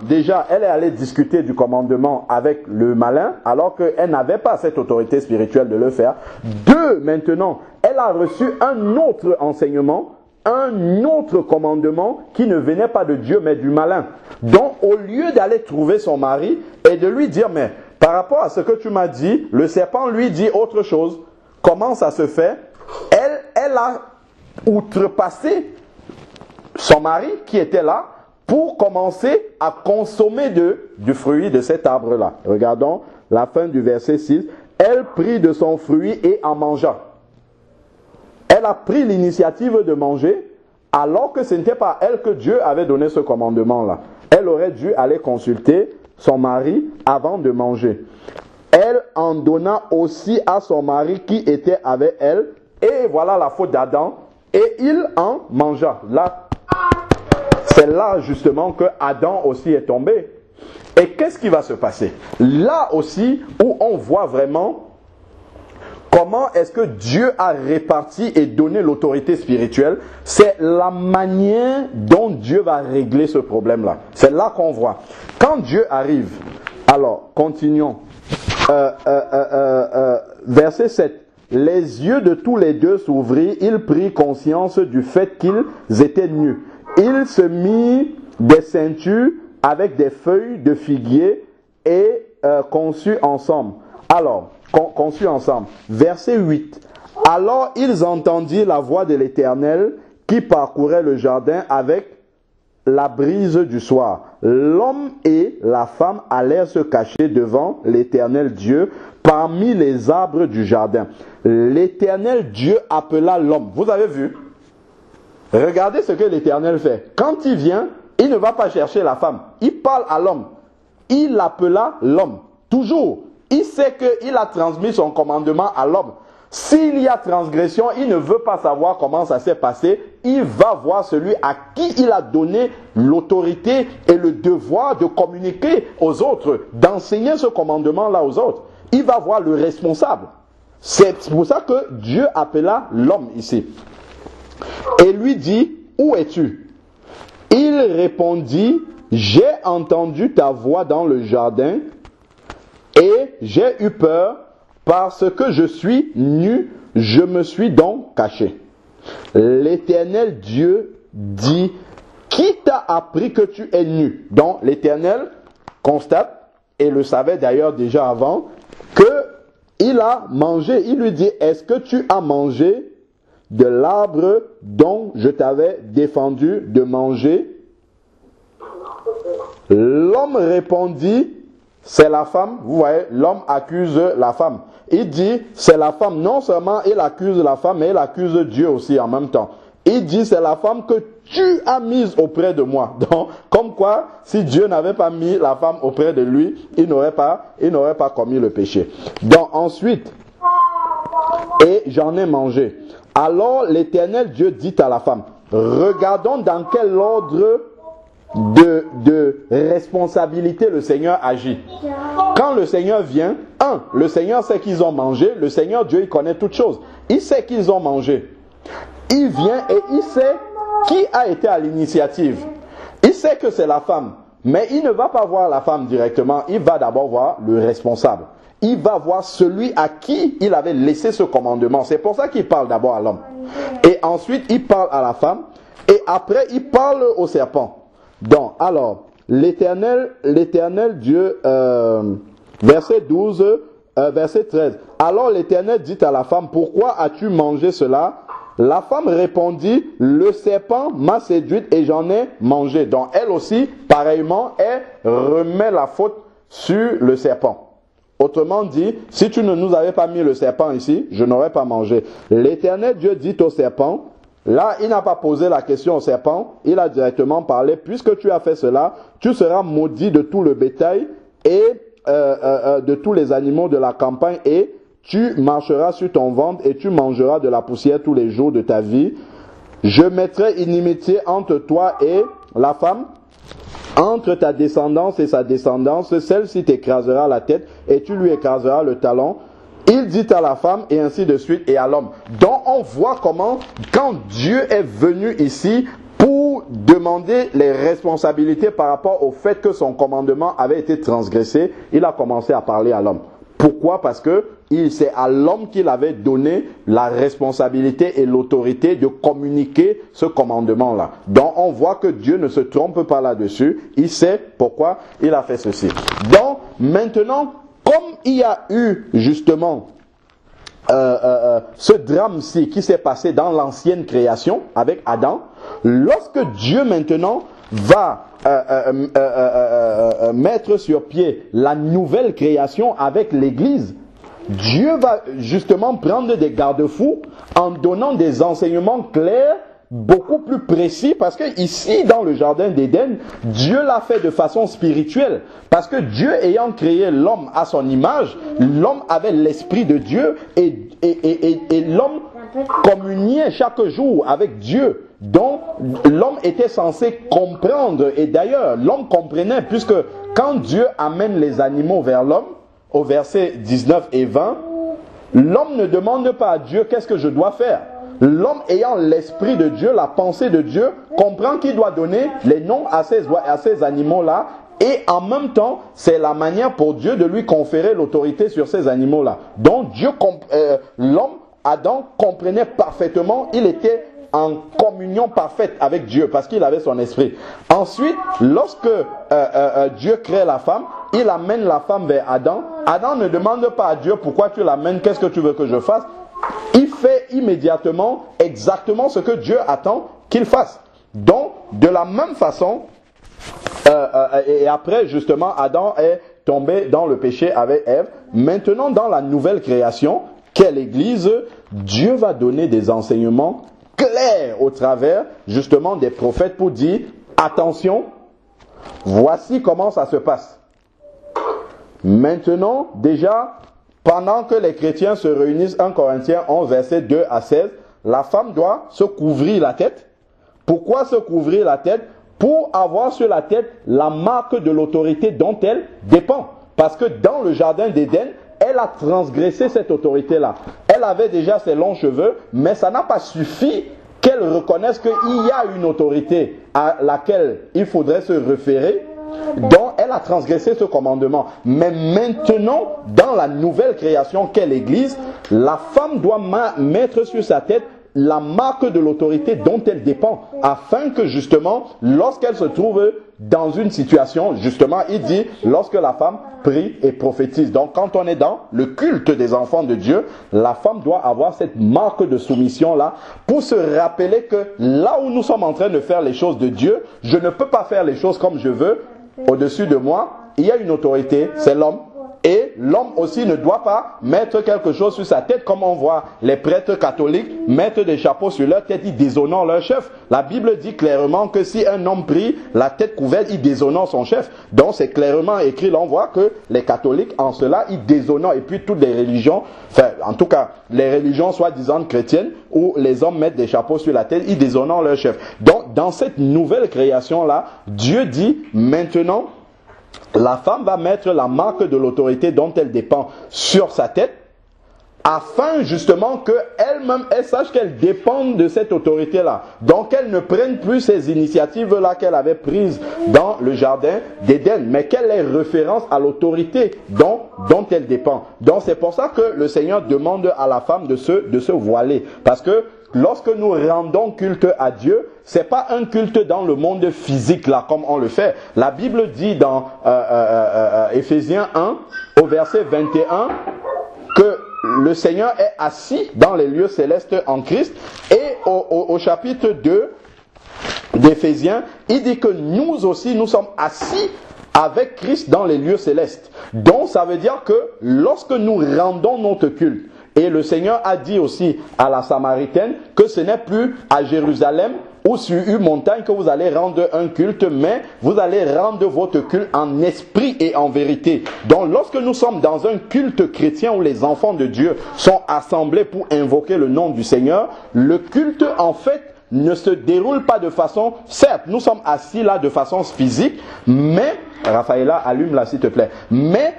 Déjà, elle est allée discuter du commandement avec le malin, alors qu'elle n'avait pas cette autorité spirituelle de le faire. 2, maintenant, elle a reçu un autre enseignement, un autre commandement qui ne venait pas de Dieu, mais du malin. Donc, au lieu d'aller trouver son mari et de lui dire, mais par rapport à ce que tu m'as dit, le serpent lui dit autre chose. Comment ça se fait? Elle a outrepassé son mari qui était là pour commencer à consommer du fruit de cet arbre-là. Regardons la fin du verset 6. Elle prit de son fruit et en mangea. Elle a pris l'initiative de manger alors que ce n'était pas elle que Dieu avait donné ce commandement-là. Elle aurait dû aller consulter son mari avant de manger. Elle en donna aussi à son mari qui était avec elle. Et voilà la faute d'Adam. Et il en mangea. Là, c'est là justement que Adam aussi est tombé. Et qu'est-ce qui va se passer? Là aussi où on voit vraiment comment est-ce que Dieu a réparti et donné l'autorité spirituelle, c'est la manière dont Dieu va régler ce problème-là. C'est là qu'on voit. Quand Dieu arrive, alors continuons. Verset 7. Les yeux de tous les deux s'ouvrirent, ils prirent conscience du fait qu'ils étaient nus. Il se mit des ceintures avec des feuilles de figuier et conçus ensemble. Alors, conçus ensemble. Verset 8. Alors ils entendirent la voix de l'Éternel qui parcourait le jardin avec la brise du soir. L'homme et la femme allèrent se cacher devant l'Éternel Dieu parmi les arbres du jardin. L'Éternel Dieu appela l'homme. Vous avez vu? Regardez ce que l'Éternel fait. Quand il vient, il ne va pas chercher la femme. Il parle à l'homme. Il appela l'homme. Toujours. Il sait qu'il a transmis son commandement à l'homme. S'il y a transgression, il ne veut pas savoir comment ça s'est passé. Il va voir celui à qui il a donné l'autorité et le devoir de communiquer aux autres, d'enseigner ce commandement-là aux autres. Il va voir le responsable. C'est pour ça que Dieu appela l'homme ici. Et lui dit, où es-tu? Il répondit, j'ai entendu ta voix dans le jardin et j'ai eu peur parce que je suis nu, je me suis donc caché. L'Éternel Dieu dit, qui t'a appris que tu es nu? Donc l'Éternel constate, et le savait d'ailleurs déjà avant, qu'il a mangé. Il lui dit, est-ce que tu as mangé de l'arbre dont je t'avais défendu de manger? L'homme répondit, c'est la femme. Vous voyez, l'homme accuse la femme. Il dit, c'est la femme. Non seulement il accuse la femme, mais il accuse Dieu aussi en même temps. Il dit, c'est la femme que tu as mise auprès de moi. Donc, comme quoi, si Dieu n'avait pas mis la femme auprès de lui, il n'aurait pas commis le péché. Donc, ensuite, et j'en ai mangé. Alors, l'Éternel Dieu dit à la femme, regardons dans quel ordre de responsabilité le Seigneur agit. Quand le Seigneur vient, le Seigneur sait qu'ils ont mangé. Le Seigneur Dieu, il connaît toutes choses. Il sait qu'ils ont mangé. Il vient et il sait qui a été à l'initiative. Il sait que c'est la femme. Mais il ne va pas voir la femme directement. Il va d'abord voir le responsable. Il va voir celui à qui il avait laissé ce commandement. C'est pour ça qu'il parle d'abord à l'homme. Et ensuite, il parle à la femme. Et après, il parle au serpent. Donc, alors, l'Éternel Dieu, verset 12, verset 13. Alors l'Éternel dit à la femme, pourquoi as-tu mangé cela? La femme répondit, le serpent m'a séduite et j'en ai mangé. Donc, elle aussi, pareillement, elle remet la faute sur le serpent. Autrement dit, si tu ne nous avais pas mis le serpent ici, je n'aurais pas mangé. L'Éternel Dieu dit au serpent, là, il n'a pas posé la question au serpent, il a directement parlé, puisque tu as fait cela, tu seras maudit de tout le bétail et de tous les animaux de la campagne et tu marcheras sur ton ventre et tu mangeras de la poussière tous les jours de ta vie. Je mettrai inimitié entre toi et la femme, entre ta descendance et sa descendance, celle-ci t'écrasera la tête et tu lui écraseras le talon. Il dit à la femme et ainsi de suite et à l'homme. Donc on voit comment quand Dieu est venu ici pour demander les responsabilités par rapport au fait que son commandement avait été transgressé, il a commencé à parler à l'homme. Pourquoi? Parce que c'est à l'homme qu'il avait donné la responsabilité et l'autorité de communiquer ce commandement-là. Donc on voit que Dieu ne se trompe pas là-dessus. Il sait pourquoi il a fait ceci. Donc maintenant, comme il y a eu justement ce drame-ci qui s'est passé dans l'ancienne création avec Adam, lorsque Dieu maintenant va mettre sur pied la nouvelle création avec l'Église, Dieu va justement prendre des garde-fous en donnant des enseignements clairs, beaucoup plus précis, parce que ici dans le jardin d'Éden, Dieu l'a fait de façon spirituelle, parce que Dieu ayant créé l'homme à son image, l'homme avait l'esprit de Dieu et l'homme communiait chaque jour avec Dieu. Donc l'homme était censé comprendre, et d'ailleurs l'homme comprenait, puisque quand Dieu amène les animaux vers l'homme, au verset 19 et 20, l'homme ne demande pas à Dieu qu'est-ce que je dois faire. L'homme ayant l'esprit de Dieu, la pensée de Dieu, comprend qu'il doit donner les noms à ces animaux-là. Et en même temps, c'est la manière pour Dieu de lui conférer l'autorité sur ces animaux-là. Donc l'homme, Adam, comprenait parfaitement, il était en communion parfaite avec Dieu parce qu'il avait son esprit. Ensuite, lorsque Dieu crée la femme, il amène la femme vers Adam. Adam ne demande pas à Dieu pourquoi tu l'amènes, qu'est-ce que tu veux que je fasse. Il fait immédiatement exactement ce que Dieu attend qu'il fasse. Donc, de la même façon, et après justement, Adam est tombé dans le péché avec Ève. Maintenant, dans la nouvelle création, qu'est l'Église, Dieu va donner des enseignements clairs au travers justement des prophètes pour dire, attention, voici comment ça se passe. Maintenant, déjà, pendant que les chrétiens se réunissent, 1 Corinthiens 11, versets 2 à 16, la femme doit se couvrir la tête. Pourquoi se couvrir la tête? Pour avoir sur la tête la marque de l'autorité dont elle dépend. Parce que dans le jardin d'Éden, elle a transgressé cette autorité-là. Elle avait déjà ses longs cheveux, mais ça n'a pas suffi qu'elle reconnaisse qu'il y a une autorité à laquelle il faudrait se référer. Donc, elle a transgressé ce commandement. Mais maintenant, dans la nouvelle création qu'est l'Église, la femme doit mettre sur sa tête la marque de l'autorité dont elle dépend, afin que justement, lorsqu'elle se trouve dans une situation, justement, il dit, lorsque la femme prie et prophétise. Donc, quand on est dans le culte des enfants de Dieu, la femme doit avoir cette marque de soumission-là pour se rappeler que là où nous sommes en train de faire les choses de Dieu, je ne peux pas faire les choses comme je veux. Au-dessus de moi, il y a une autorité, c'est l'homme. Et l'homme aussi ne doit pas mettre quelque chose sur sa tête, comme on voit les prêtres catholiques mettre des chapeaux sur leur tête, ils déshonorent leur chef. La Bible dit clairement que si un homme prie la tête couverte, il déshonore son chef. Donc c'est clairement écrit, là on voit que les catholiques en cela, ils déshonorent. Et puis toutes les religions, enfin en tout cas les religions soi-disant chrétiennes, où les hommes mettent des chapeaux sur la tête, ils déshonorent leur chef. Donc dans cette nouvelle création-là, Dieu dit maintenant, la femme va mettre la marque de l'autorité dont elle dépend sur sa tête, afin justement qu'elle-même, elle sache qu'elle dépend de cette autorité-là. Donc qu'elle ne prenne plus ces initiatives-là qu'elle avait prises dans le jardin d'Éden, mais qu'elle ait référence à l'autorité dont elle dépend. Donc c'est pour ça que le Seigneur demande à la femme de se voiler. Parce que lorsque nous rendons culte à Dieu, c'est pas un culte dans le monde physique là, comme on le fait. La Bible dit dans Éphésiens 1, au verset 21, que le Seigneur est assis dans les lieux célestes en Christ. Et au chapitre 2 d'Éphésiens, il dit que nous aussi, nous sommes assis avec Christ dans les lieux célestes. Donc ça veut dire que lorsque nous rendons notre culte, et le Seigneur a dit aussi à la Samaritaine que ce n'est plus à Jérusalem ou sur une montagne que vous allez rendre un culte, mais vous allez rendre votre culte en esprit et en vérité. Donc lorsque nous sommes dans un culte chrétien où les enfants de Dieu sont assemblés pour invoquer le nom du Seigneur, le culte en fait ne se déroule pas de façon, certes nous sommes assis là de façon physique, mais Raphaëla, allume là s'il te plaît. Mais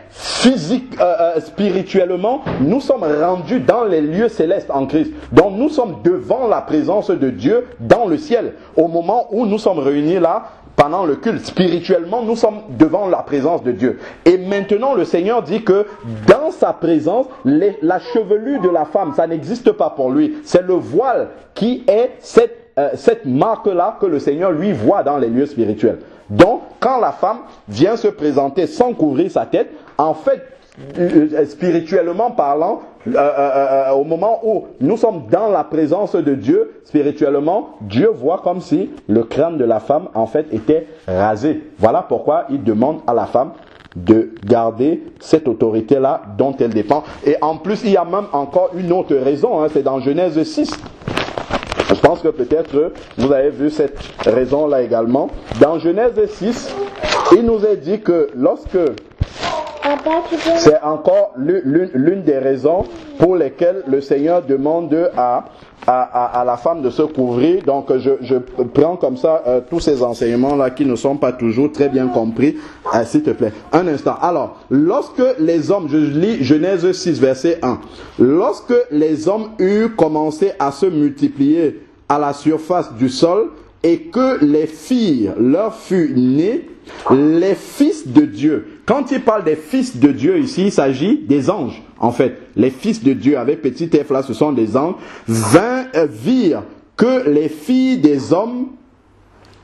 spirituellement, nous sommes rendus dans les lieux célestes en Christ. Donc nous sommes devant la présence de Dieu dans le ciel. Au moment où nous sommes réunis là, pendant le culte, spirituellement, nous sommes devant la présence de Dieu. Et maintenant, le Seigneur dit que dans sa présence, la chevelure de la femme, ça n'existe pas pour lui. C'est le voile qui est cette marque-là que le Seigneur lui voit dans les lieux spirituels. Donc, quand la femme vient se présenter sans couvrir sa tête, en fait, spirituellement parlant, au moment où nous sommes dans la présence de Dieu, spirituellement, Dieu voit comme si le crâne de la femme, en fait, était rasé. Voilà pourquoi il demande à la femme de garder cette autorité-là dont elle dépend. Et en plus, il y a même encore une autre raison, c'est dans Genèse 6. Je pense que peut-être vous avez vu cette raison-là également. Dans Genèse 6, il nous est dit que lorsque... C'est encore l'une des raisons pour lesquelles le Seigneur demande à la femme de se couvrir. Donc je prends comme ça tous ces enseignements-là qui ne sont pas toujours très bien compris. S'il te plaît, un instant. Alors, lorsque les hommes, je lis Genèse 6, verset 1. Lorsque les hommes eurent commencé à se multiplier à la surface du sol et que les filles leur furent nées, les fils de Dieu. Quand il parle des fils de Dieu ici, il s'agit des anges. En fait, les fils de Dieu avec petit f là, ce sont des anges, virent que les filles des hommes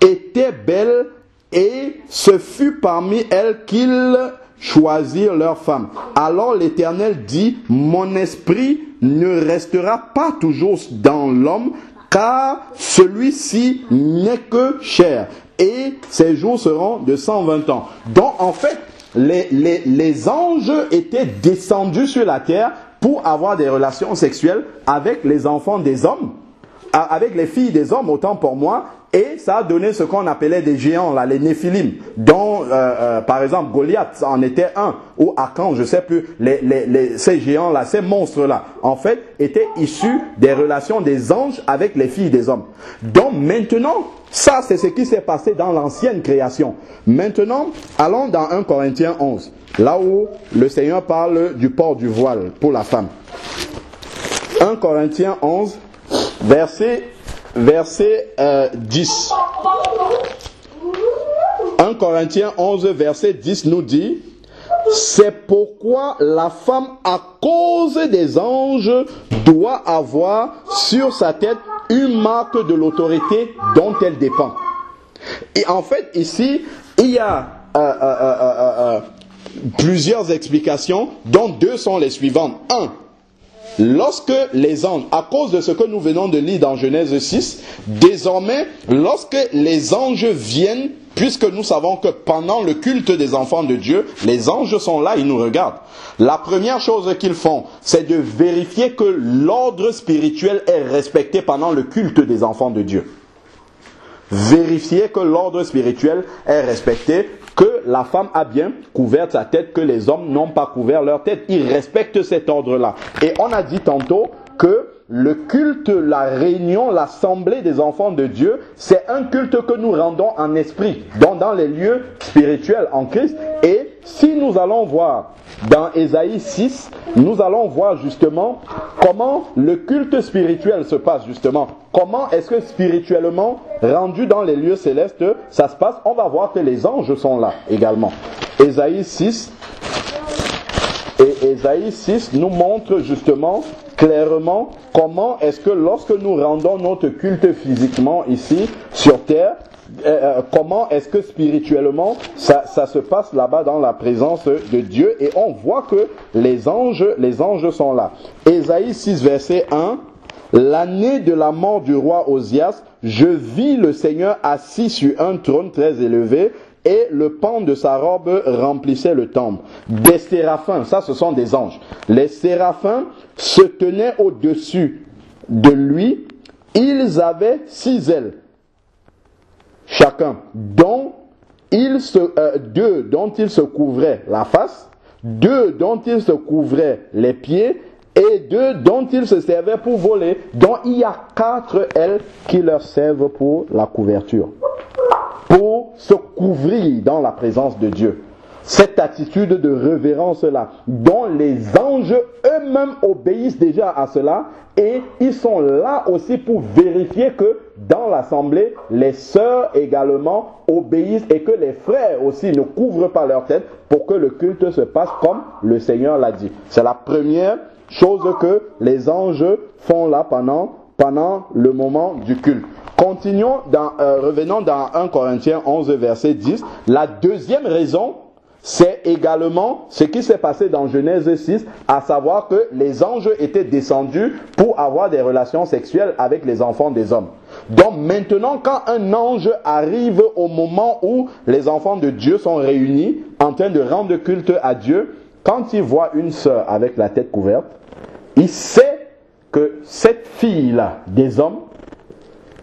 étaient belles et ce fut parmi elles qu'ils choisirent leurs femmes. Alors l'Éternel dit, mon esprit ne restera pas toujours dans l'homme, car celui-ci n'est que chair. Et ses jours seront de 120 ans. Donc en fait, les anges étaient descendus sur la terre pour avoir des relations sexuelles avec les enfants des hommes, avec les filles des hommes, autant pour moi, et ça a donné ce qu'on appelait des géants, là, les Néphilim, dont par exemple Goliath en était un, ou Akan, je ne sais plus, ces géants-là, ces monstres-là, en fait, étaient issus des relations des anges avec les filles des hommes. Donc maintenant, ça c'est ce qui s'est passé dans l'ancienne création. Maintenant, allons dans 1 Corinthiens 11, là où le Seigneur parle du port du voile pour la femme. 1 Corinthiens 11, verset 10. 1 Corinthiens 11, verset 10 nous dit, c'est pourquoi la femme, à cause des anges, doit avoir sur sa tête une marque de l'autorité dont elle dépend. Et en fait, ici, il y a plusieurs explications, dont deux sont les suivantes. 1. Lorsque les anges, à cause de ce que nous venons de lire dans Genèse 6, désormais, lorsque les anges viennent puisque nous savons que pendant le culte des enfants de Dieu, les anges sont là, ils nous regardent. La première chose qu'ils font, c'est de vérifier que l'ordre spirituel est respecté pendant le culte des enfants de Dieu. Vérifier que l'ordre spirituel est respecté, que la femme a bien couvert sa tête, que les hommes n'ont pas couvert leur tête. Ils respectent cet ordre-là. Et on a dit tantôt que le culte, la réunion, l'assemblée des enfants de Dieu, c'est un culte que nous rendons en esprit, donc dans les lieux spirituels en Christ. Et si nous allons voir dans Ésaïe 6, nous allons voir justement comment le culte spirituel se passe justement. Comment est-ce que spirituellement, rendu dans les lieux célestes, ça se passe? On va voir que les anges sont là également. Ésaïe 6, et Ésaïe 6 nous montre justement clairement comment est-ce que lorsque nous rendons notre culte physiquement ici sur terre, comment est-ce que spirituellement ça se passe là-bas dans la présence de Dieu, et on voit que les anges sont là. Ésaïe 6 verset 1, l'année de la mort du roi Osias, je vis le Seigneur assis sur un trône très élevé, et le pan de sa robe remplissait le temple. Des séraphins, ça ce sont des anges. Les séraphins se tenaient au-dessus de lui. Ils avaient 6 ailes chacun, dont deux dont ils se couvraient la face, 2 dont ils se couvraient les pieds, et 2 dont ils se servaient pour voler. Donc il y a 4 ailes qui leur servent pour la couverture, pour se couvrir dans la présence de Dieu. Cette attitude de révérence-là, dont les anges eux-mêmes obéissent déjà à cela, et ils sont là aussi pour vérifier que dans l'assemblée, les sœurs également obéissent et que les frères aussi ne couvrent pas leur tête pour que le culte se passe comme le Seigneur l'a dit. C'est la première chose que les anges font là pendant le moment du culte. Continuons, revenons dans 1 Corinthiens 11 verset 10. La deuxième raison, c'est également ce qui s'est passé dans Genèse 6, à savoir que les anges étaient descendus pour avoir des relations sexuelles avec les enfants des hommes. Donc maintenant, quand un ange arrive au moment où les enfants de Dieu sont réunis, en train de rendre culte à Dieu, quand il voit une sœur avec la tête couverte, il sait que cette fille-là, des hommes,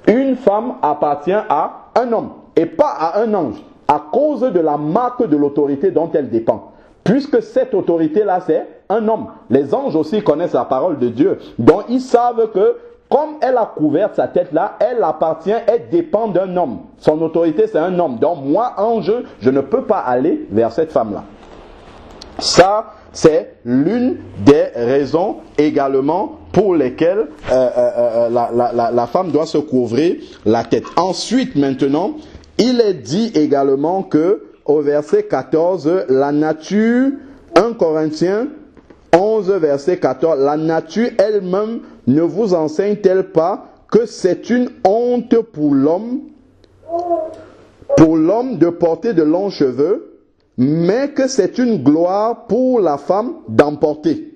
une femme appartient à un homme et pas à un ange, à cause de la marque de l'autorité dont elle dépend. Puisque cette autorité-là, c'est un homme. Les anges aussi connaissent la parole de Dieu. Donc ils savent que comme elle a couvert sa tête-là, elle appartient, elle dépend d'un homme. Son autorité, c'est un homme. Donc moi, ange, je ne peux pas aller vers cette femme-là. Ça, c'est l'une des raisons également pour lesquelles la femme doit se couvrir la tête. Ensuite, maintenant, il est dit également que au verset 14, la nature, 1 Corinthiens 11 verset 14, la nature elle-même ne vous enseigne-t-elle pas que c'est une honte pour l'homme de porter de longs cheveux, mais que c'est une gloire pour la femme d'en porter.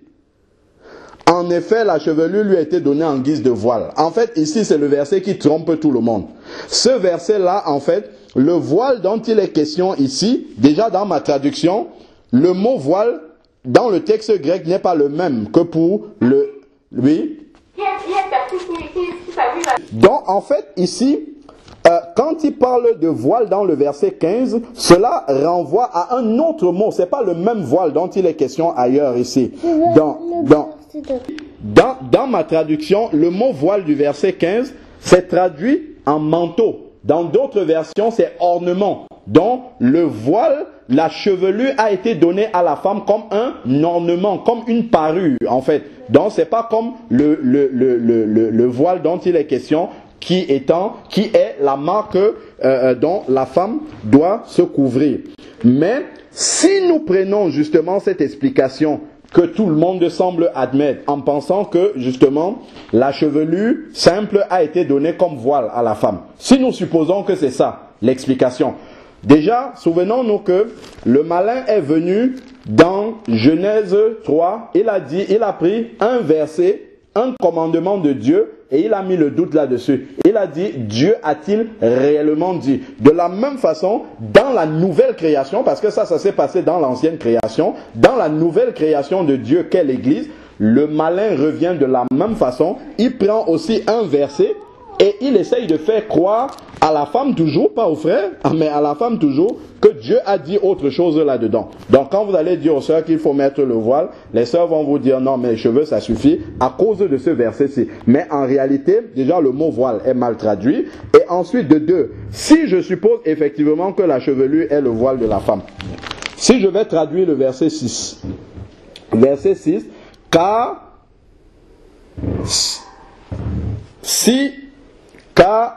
En effet, la chevelure lui a été donnée en guise de voile. En fait, ici, c'est le verset qui trompe tout le monde. Ce verset-là, en fait, le voile dont il est question ici, déjà dans ma traduction, le mot voile, dans le texte grec, n'est pas le même que pour le... Oui. Donc, en fait, ici, quand il parle de voile dans le verset 15, cela renvoie à un autre mot. Ce n'est pas le même voile dont il est question ailleurs ici. Dans ma traduction, le mot voile du verset 15, c'est traduit en manteau. Dans d'autres versions, c'est ornement. Donc, le voile, la chevelure a été donnée à la femme comme un ornement, comme une parure, en fait. Donc, c'est pas comme le voile dont il est question, qui est la marque dont la femme doit se couvrir. Mais, si nous prenons justement cette explication que tout le monde semble admettre, en pensant que, justement, la chevelure simple a été donnée comme voile à la femme. Si nous supposons que c'est ça, l'explication. Déjà, souvenons-nous que le malin est venu dans Genèse 3, il a pris un verset un commandement de Dieu et il a mis le doute là-dessus. Il a dit, Dieu a-t-il réellement dit? De la même façon, dans la nouvelle création, parce que ça s'est passé dans l'ancienne création, dans la nouvelle création de Dieu qu'est l'Église, le malin revient de la même façon. Il prend aussi un verset et il essaye de faire croire à la femme toujours, pas au frère, mais à la femme toujours, que Dieu a dit autre chose là-dedans. Donc quand vous allez dire aux sœurs qu'il faut mettre le voile, les sœurs vont vous dire non mais les cheveux ça suffit à cause de ce verset-ci. Mais en réalité, déjà le mot voile est mal traduit. Et ensuite de deux, si je suppose effectivement que la chevelure est le voile de la femme, si je vais traduire le verset 6, verset 6, car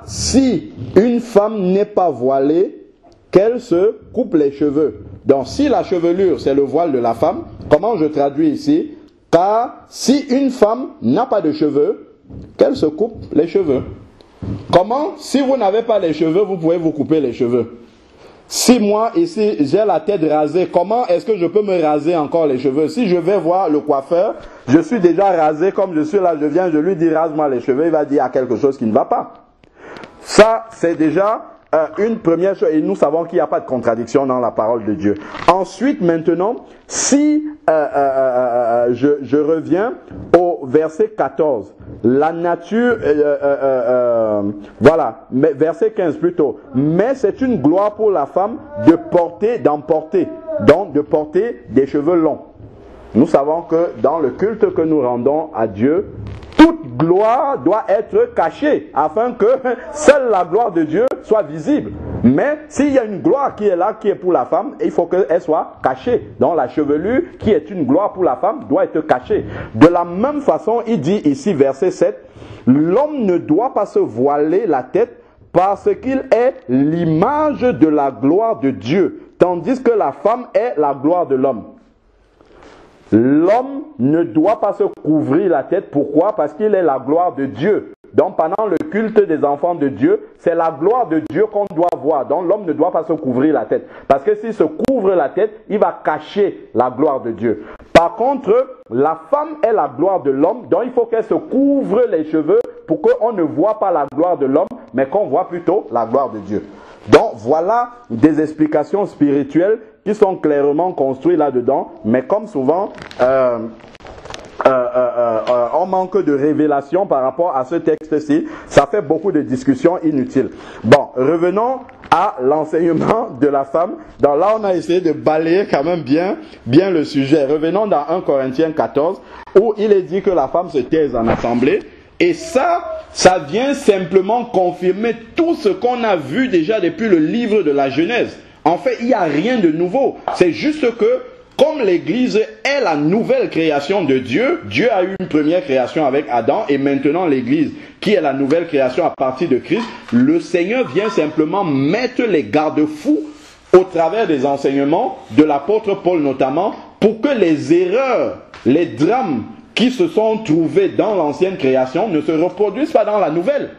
si une femme n'est pas voilée, qu'elle se coupe les cheveux. Donc si la chevelure c'est le voile de la femme, comment je traduis ici? Car si une femme n'a pas de cheveux, qu'elle se coupe les cheveux. Comment? Si vous n'avez pas les cheveux, vous pouvez vous couper les cheveux. Si moi ici j'ai la tête rasée, comment est-ce que je peux me raser encore les cheveux? Si je vais voir le coiffeur, je suis déjà rasé comme je suis là, je viens, je lui dis rase-moi les cheveux, il va dire il y a quelque chose qui ne va pas. Ça c'est déjà une première chose, et nous savons qu'il n'y a pas de contradiction dans la parole de Dieu. Ensuite, maintenant, si je reviens au verset 14, la nature, voilà, mais verset 15 plutôt, mais c'est une gloire pour la femme d'emporter, donc de porter des cheveux longs. Nous savons que dans le culte que nous rendons à Dieu, toute gloire doit être cachée afin que seule la gloire de Dieu soit visible. Mais s'il y a une gloire qui est là, qui est pour la femme, il faut qu'elle soit cachée. Donc la chevelure qui est une gloire pour la femme doit être cachée. De la même façon, il dit ici verset 7, l'homme ne doit pas se voiler la tête parce qu'il est l'image de la gloire de Dieu, tandis que la femme est la gloire de l'homme. L'homme ne doit pas se couvrir la tête. Pourquoi? Parce qu'il est la gloire de Dieu. Donc pendant le culte des enfants de Dieu, c'est la gloire de Dieu qu'on doit voir. Donc l'homme ne doit pas se couvrir la tête. Parce que s'il se couvre la tête, il va cacher la gloire de Dieu. Par contre, la femme est la gloire de l'homme. Donc il faut qu'elle se couvre les cheveux pour qu'on ne voit pas la gloire de l'homme, mais qu'on voit plutôt la gloire de Dieu. Donc voilà des explications spirituelles qui sont clairement construites là-dedans, mais comme souvent, on manque de révélation par rapport à ce texte-ci, ça fait beaucoup de discussions inutiles. Bon, revenons à l'enseignement de la femme. Donc là, on a essayé de balayer quand même bien le sujet. Revenons dans 1 Corinthiens 14, où il est dit que la femme se taise en assemblée. Et ça vient simplement confirmer tout ce qu'on a vu déjà depuis le livre de la Genèse. En fait, il n'y a rien de nouveau. C'est juste que, comme l'Église est la nouvelle création de Dieu, Dieu a eu une première création avec Adam, et maintenant l'Église, qui est la nouvelle création à partir de Christ, le Seigneur vient simplement mettre les garde-fous au travers des enseignements de l'apôtre Paul notamment, pour que les erreurs, les drames qui se sont trouvés dans l'ancienne création ne se reproduisent pas dans la nouvelle.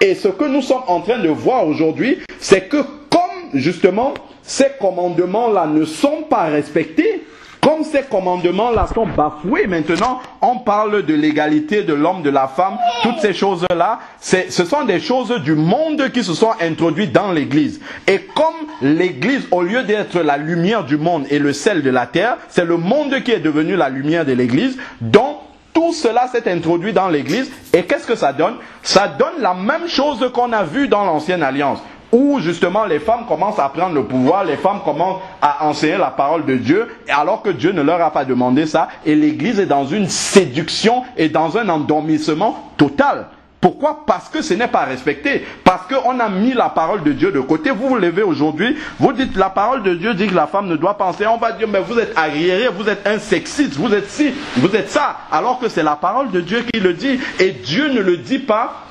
Et ce que nous sommes en train de voir aujourd'hui, c'est que comme justement ces commandements-là ne sont pas respectés, comme ces commandements-là sont bafoués, maintenant on parle de l'égalité de l'homme, de la femme, toutes ces choses-là, ce sont des choses du monde qui se sont introduites dans l'Église. Et comme l'Église, au lieu d'être la lumière du monde et le sel de la terre, c'est le monde qui est devenu la lumière de l'Église, donc tout cela s'est introduit dans l'Église. Et qu'est-ce que ça donne? Ça donne la même chose qu'on a vu dans l'Ancienne Alliance, où justement les femmes commencent à prendre le pouvoir, les femmes commencent à enseigner la parole de Dieu, alors que Dieu ne leur a pas demandé ça, et l'Église est dans une séduction et dans un endormissement total. Pourquoi? Parce que ce n'est pas respecté. Parce qu'on a mis la parole de Dieu de côté. Vous vous levez aujourd'hui, vous dites la parole de Dieu dit que la femme ne doit penser. On va dire mais vous êtes arriéré, vous êtes un sexiste, vous êtes ci, vous êtes ça. Alors que c'est la parole de Dieu qui le dit. Et Dieu ne le dit pas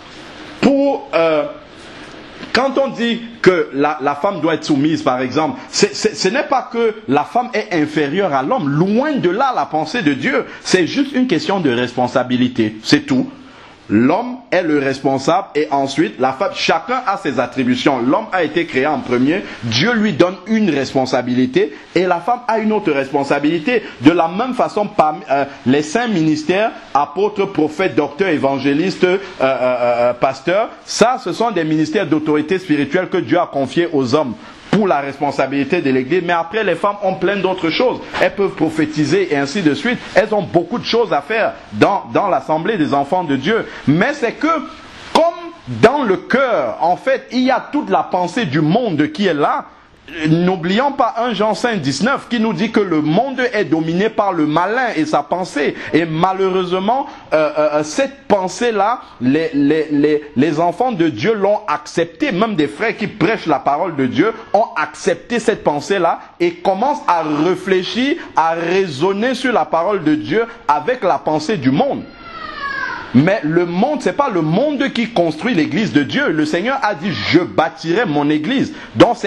pour... quand on dit que la femme doit être soumise, par exemple, ce n'est pas que la femme est inférieure à l'homme. Loin de là la pensée de Dieu. C'est juste une question de responsabilité. C'est tout. L'homme est le responsable et ensuite la femme, chacun a ses attributions. L'homme a été créé en premier, Dieu lui donne une responsabilité et la femme a une autre responsabilité. De la même façon, parmi les saints ministères, apôtres, prophètes, docteurs, évangélistes, pasteurs, ça ce sont des ministères d'autorité spirituelle que Dieu a confiés aux hommes pour la responsabilité de l'église, mais après les femmes ont plein d'autres choses. Elles peuvent prophétiser et ainsi de suite. Elles ont beaucoup de choses à faire dans l'assemblée des enfants de Dieu. Mais c'est que, comme dans le cœur, en fait, il y a toute la pensée du monde qui est là. N'oublions pas 1 Jean 5, 19 qui nous dit que le monde est dominé par le malin et sa pensée. Et malheureusement, cette pensée-là, les enfants de Dieu l'ont acceptée. Même des frères qui prêchent la parole de Dieu ont accepté cette pensée-là et commencent à réfléchir, à raisonner sur la parole de Dieu avec la pensée du monde. Mais le monde, c'est pas le monde qui construit l'église de Dieu. Le Seigneur a dit, je bâtirai mon église. Donc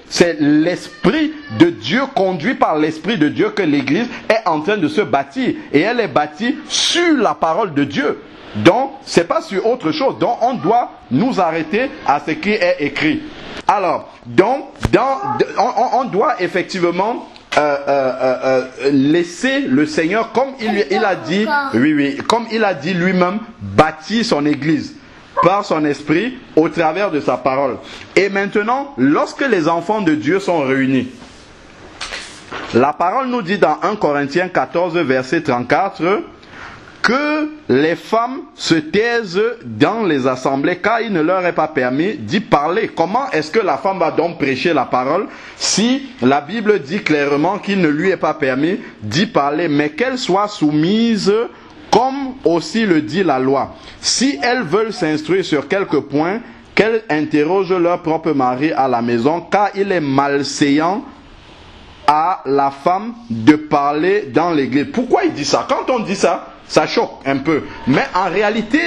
c'est l'esprit de Dieu, conduit par l'esprit de Dieu, que l'église est en train de se bâtir. Et elle est bâtie sur la parole de Dieu. Donc, c'est pas sur autre chose. Donc, on doit nous arrêter à ce qui est écrit. Alors, donc, on doit effectivement laisser le Seigneur, comme il a dit, comme il a dit lui-même, bâtir son église par son esprit au travers de sa parole. Et maintenant, lorsque les enfants de Dieu sont réunis, la parole nous dit dans 1 Corinthiens 14, verset 34, que les femmes se taisent dans les assemblées car il ne leur est pas permis d'y parler. Comment est-ce que la femme va donc prêcher la parole si la Bible dit clairement qu'il ne lui est pas permis d'y parler, mais qu'elle soit soumise comme aussi le dit la loi. Si elles veulent s'instruire sur quelques points, qu'elles interrogent leur propre mari à la maison, car il est malséant à la femme de parler dans l'église. Pourquoi il dit ça? Quand on dit ça, ça choque un peu. Mais en réalité,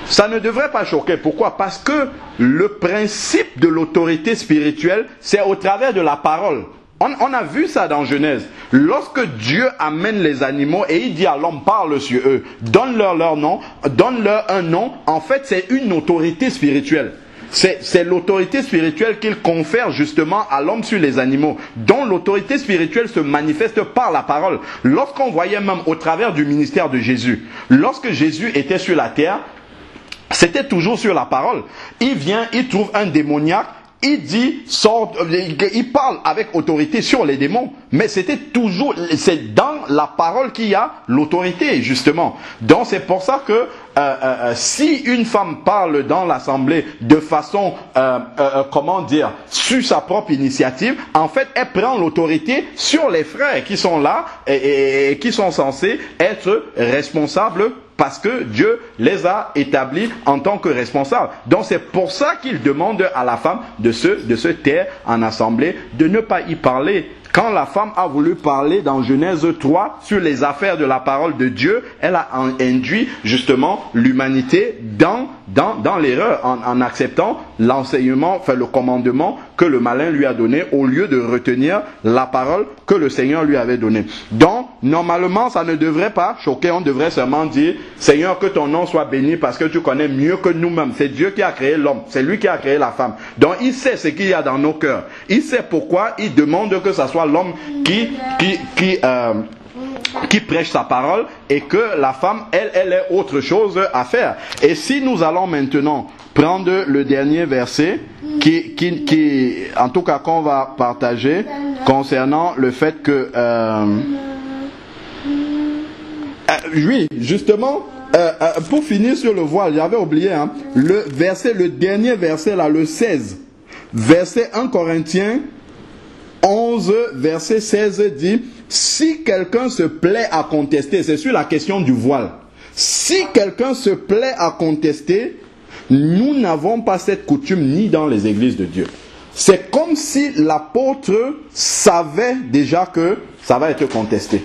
ça ne devrait pas choquer. Pourquoi? Parce que le principe de l'autorité spirituelle, c'est au travers de la parole. On a vu ça dans Genèse. Lorsque Dieu amène les animaux et il dit à l'homme, parle sur eux, donne-leur leur nom, donne-leur un nom, en fait c'est une autorité spirituelle. C'est l'autorité spirituelle qu'il confère justement à l'homme sur les animaux, dont l'autorité spirituelle se manifeste par la parole. Lorsqu'on voyait même au travers du ministère de Jésus, lorsque Jésus était sur la terre, c'était toujours sur la parole. Il vient, il trouve un démoniaque, il dit, il parle avec autorité sur les démons, mais c'était toujours, c'est dans la parole qu'il y a l'autorité, justement. Donc c'est pour ça que si une femme parle dans l'assemblée de façon, comment dire, sur sa propre initiative, en fait, elle prend l'autorité sur les frères qui sont là et qui sont censés être responsables parce que Dieu les a établis en tant que responsables. Donc c'est pour ça qu'il demande à la femme de se taire en assemblée, de ne pas y parler. Quand la femme a voulu parler dans Genèse 3 sur les affaires de la parole de Dieu, elle a induit justement l'humanité dans l'erreur en acceptant l'enseignement, enfin le commandement que le malin lui a donné au lieu de retenir la parole que le Seigneur lui avait donnée. Donc, normalement, ça ne devrait pas choquer, on devrait seulement dire, Seigneur, que ton nom soit béni parce que tu connais mieux que nous-mêmes. C'est Dieu qui a créé l'homme, c'est lui qui a créé la femme. Donc, il sait ce qu'il y a dans nos cœurs. Il sait pourquoi il demande que ça soit l'homme qui prêche sa parole et que la femme, elle ait autre chose à faire. Et si nous allons maintenant prendre le dernier verset qui en tout cas qu'on va partager concernant le fait que oui, justement, pour finir sur le voile, j'avais oublié le dernier verset là, le 16, verset 1 Corinthiens 11, verset 16 dit, si quelqu'un se plaît à contester, c'est sur la question du voile, si quelqu'un se plaît à contester, nous n'avons pas cette coutume ni dans les églises de Dieu. C'est comme si l'apôtre savait déjà que ça va être contesté.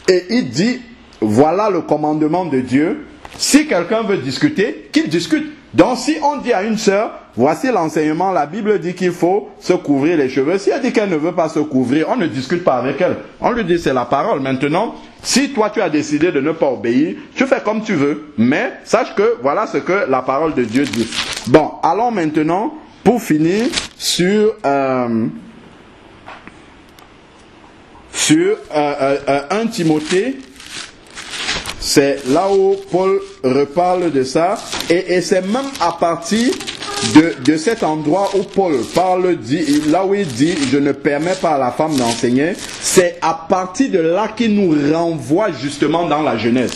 Et il dit, voilà le commandement de Dieu, Si quelqu'un veut discuter, qu'il discute. Donc si on dit à une sœur, voici l'enseignement, la Bible dit qu'il faut se couvrir les cheveux. Si elle dit qu'elle ne veut pas se couvrir, on ne discute pas avec elle. On lui dit c'est la parole. Maintenant, si toi tu as décidé de ne pas obéir, tu fais comme tu veux. Mais sache que voilà ce que la parole de Dieu dit. Bon, allons maintenant pour finir sur 1 Timothée. C'est là où Paul reparle de ça. Et c'est même à partir de cet endroit où Paul parle, là où il dit « Je ne permets pas à la femme d'enseigner », c'est à partir de là qu'il nous renvoie justement dans la Genèse.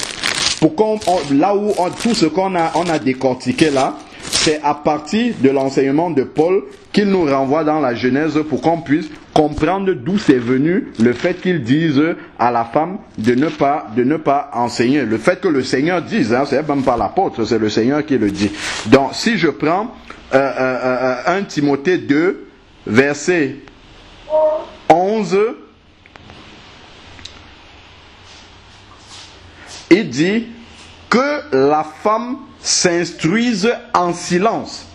Là où tout ce qu'on a décortiqué là, c'est à partir de l'enseignement de Paul qu'il nous renvoie dans la Genèse pour qu'on puisse comprendre d'où c'est venu le fait qu'il dise à la femme de ne pas enseigner. Le fait que le Seigneur dise, hein, c'est même pas l'apôtre, c'est le Seigneur qui le dit. Donc si je prends 1 Timothée 2, verset 11, il dit que la femme s'instruise en silence.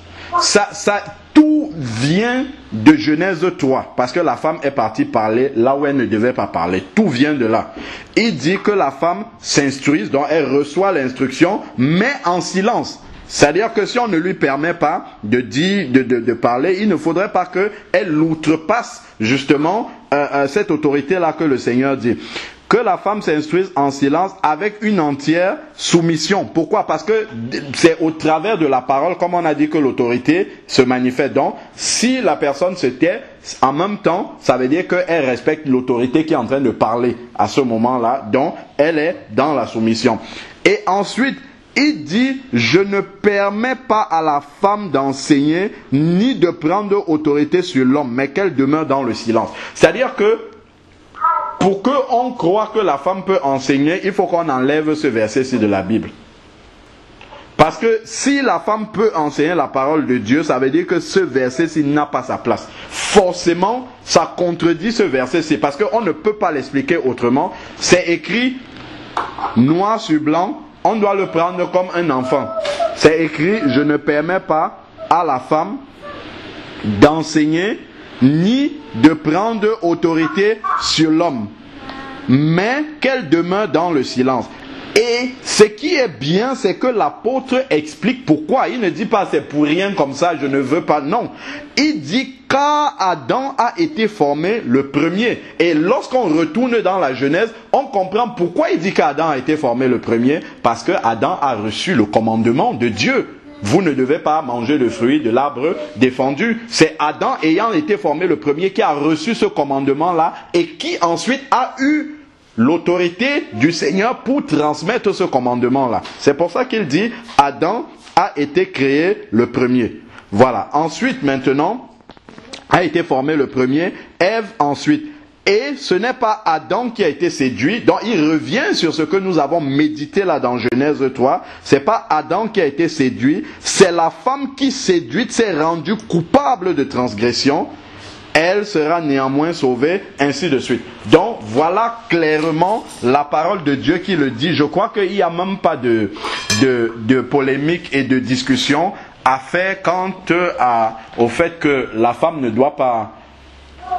Tout vient de Genèse 3, parce que la femme est partie parler là où elle ne devait pas parler. Tout vient de là. Il dit que la femme s'instruise, donc elle reçoit l'instruction, mais en silence. C'est-à-dire que si on ne lui permet pas de parler, il ne faudrait pas qu'elle outrepasse justement cette autorité-là que le Seigneur dit. Que la femme s'instruise en silence avec une entière soumission. Pourquoi? Parce que c'est au travers de la parole, comme on a dit, que l'autorité se manifeste. Donc, si la personne se tait, en même temps, ça veut dire qu'elle respecte l'autorité qui est en train de parler à ce moment-là. Donc, elle est dans la soumission. Et ensuite, il dit, je ne permets pas à la femme d'enseigner ni de prendre autorité sur l'homme, mais qu'elle demeure dans le silence. C'est-à-dire que pour qu'on croie que la femme peut enseigner, il faut qu'on enlève ce verset-ci de la Bible. Parce que si la femme peut enseigner la parole de Dieu, ça veut dire que ce verset-ci n'a pas sa place. Forcément, ça contredit ce verset-ci, parce qu'on ne peut pas l'expliquer autrement. C'est écrit noir sur blanc, on doit le prendre comme un enfant. C'est écrit, je ne permets pas à la femme d'enseigner ni de prendre autorité sur l'homme, mais qu'elle demeure dans le silence. Et ce qui est bien, c'est que l'apôtre explique pourquoi. Il ne dit pas c'est pour rien comme ça, je ne veux pas. Non. Il dit car Adam a été formé le premier. Et lorsqu'on retourne dans la Genèse, on comprend pourquoi il dit qu'Adam a été formé le premier. Parce que Adam a reçu le commandement de Dieu. Vous ne devez pas manger le fruit de l'arbre défendu. C'est Adam ayant été formé le premier qui a reçu ce commandement-là et qui ensuite a eu l'autorité du Seigneur pour transmettre ce commandement-là. C'est pour ça qu'il dit Adam a été créé le premier. Voilà. Ensuite, maintenant, a été formé le premier, Ève ensuite. Et ce n'est pas Adam qui a été séduit. Donc il revient sur ce que nous avons médité là dans Genèse 3. C'est pas Adam qui a été séduit. C'est la femme qui séduite s'est rendue coupable de transgression. Elle sera néanmoins sauvée, ainsi de suite. Donc voilà clairement la parole de Dieu qui le dit. Je crois qu'il n'y a même pas de polémique et de discussion à faire quant au fait que la femme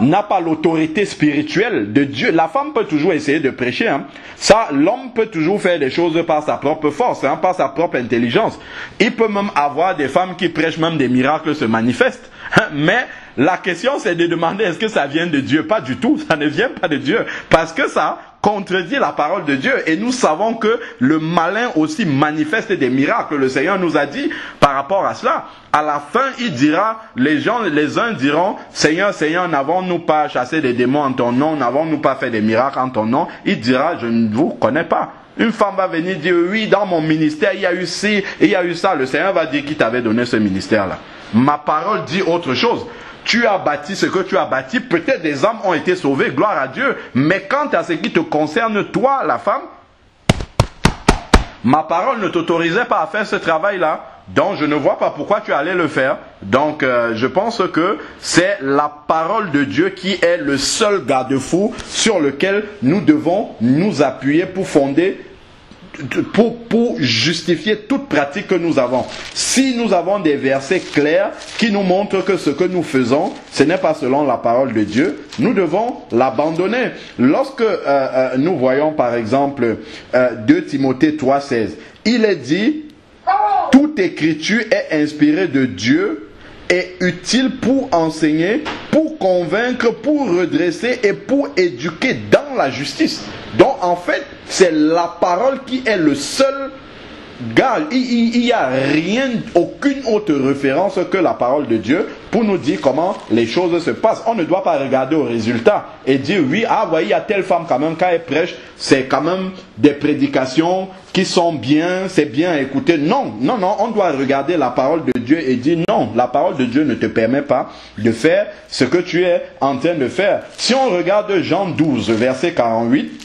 n'a pas l'autorité spirituelle de Dieu. La femme peut toujours essayer de prêcher. Hein. Ça, l'homme peut toujours faire des choses par sa propre force, hein, par sa propre intelligence. Il peut même avoir des femmes qui prêchent, même des miracles se manifestent. Hein. Mais la question, c'est de demander est-ce que ça vient de Dieu? Pas du tout, ça ne vient pas de Dieu. Parce que ça contredit la parole de Dieu. Et nous savons que le malin aussi manifeste des miracles. Le Seigneur nous a dit par rapport à cela. À la fin, il dira, les uns diront, Seigneur, Seigneur, n'avons-nous pas chassé des démons en ton nom? N'avons-nous pas fait des miracles en ton nom? Il dira, je ne vous connais pas. Une femme va venir dire, oui, dans mon ministère, il y a eu ci, il y a eu ça. Le Seigneur va dire qui t'avait donné ce ministère-là. Ma parole dit autre chose. Tu as bâti ce que tu as bâti, peut-être des âmes ont été sauvées, gloire à Dieu. Mais quant à ce qui te concerne, toi, la femme, ma parole ne t'autorisait pas à faire ce travail-là. Donc je ne vois pas pourquoi tu allais le faire. Donc je pense que c'est la parole de Dieu qui est le seul garde-fou sur lequel nous devons nous appuyer pour fonder pour justifier toute pratique que nous avons. Si nous avons des versets clairs qui nous montrent que ce que nous faisons, ce n'est pas selon la parole de Dieu, nous devons l'abandonner. Lorsque nous voyons par exemple 2 Timothée 3,16, il est dit, toute écriture est inspirée de Dieu et utile pour enseigner, pour convaincre, pour redresser et pour éduquer dans la justice. Donc en fait, c'est la parole qui est le seul gage. Il n'y a rien, aucune autre référence que la parole de Dieu pour nous dire comment les choses se passent. On ne doit pas regarder au résultat et dire oui, ah voyez, il y a telle femme quand même, quand elle prêche, c'est quand même des prédications qui sont bien, c'est bien à écouter. Non, non, non, on doit regarder la parole de Dieu et dire non, la parole de Dieu ne te permet pas de faire ce que tu es en train de faire. Si on regarde Jean 12, verset 48,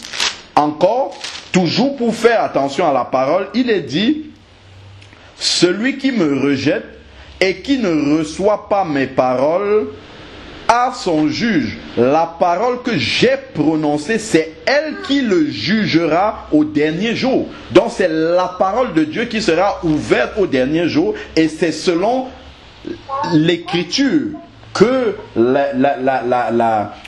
encore, toujours pour faire attention à la parole, il est dit, celui qui me rejette et qui ne reçoit pas mes paroles a son juge. La parole que j'ai prononcée, c'est elle qui le jugera au dernier jour. Donc c'est la parole de Dieu qui sera ouverte au dernier jour et c'est selon l'écriture que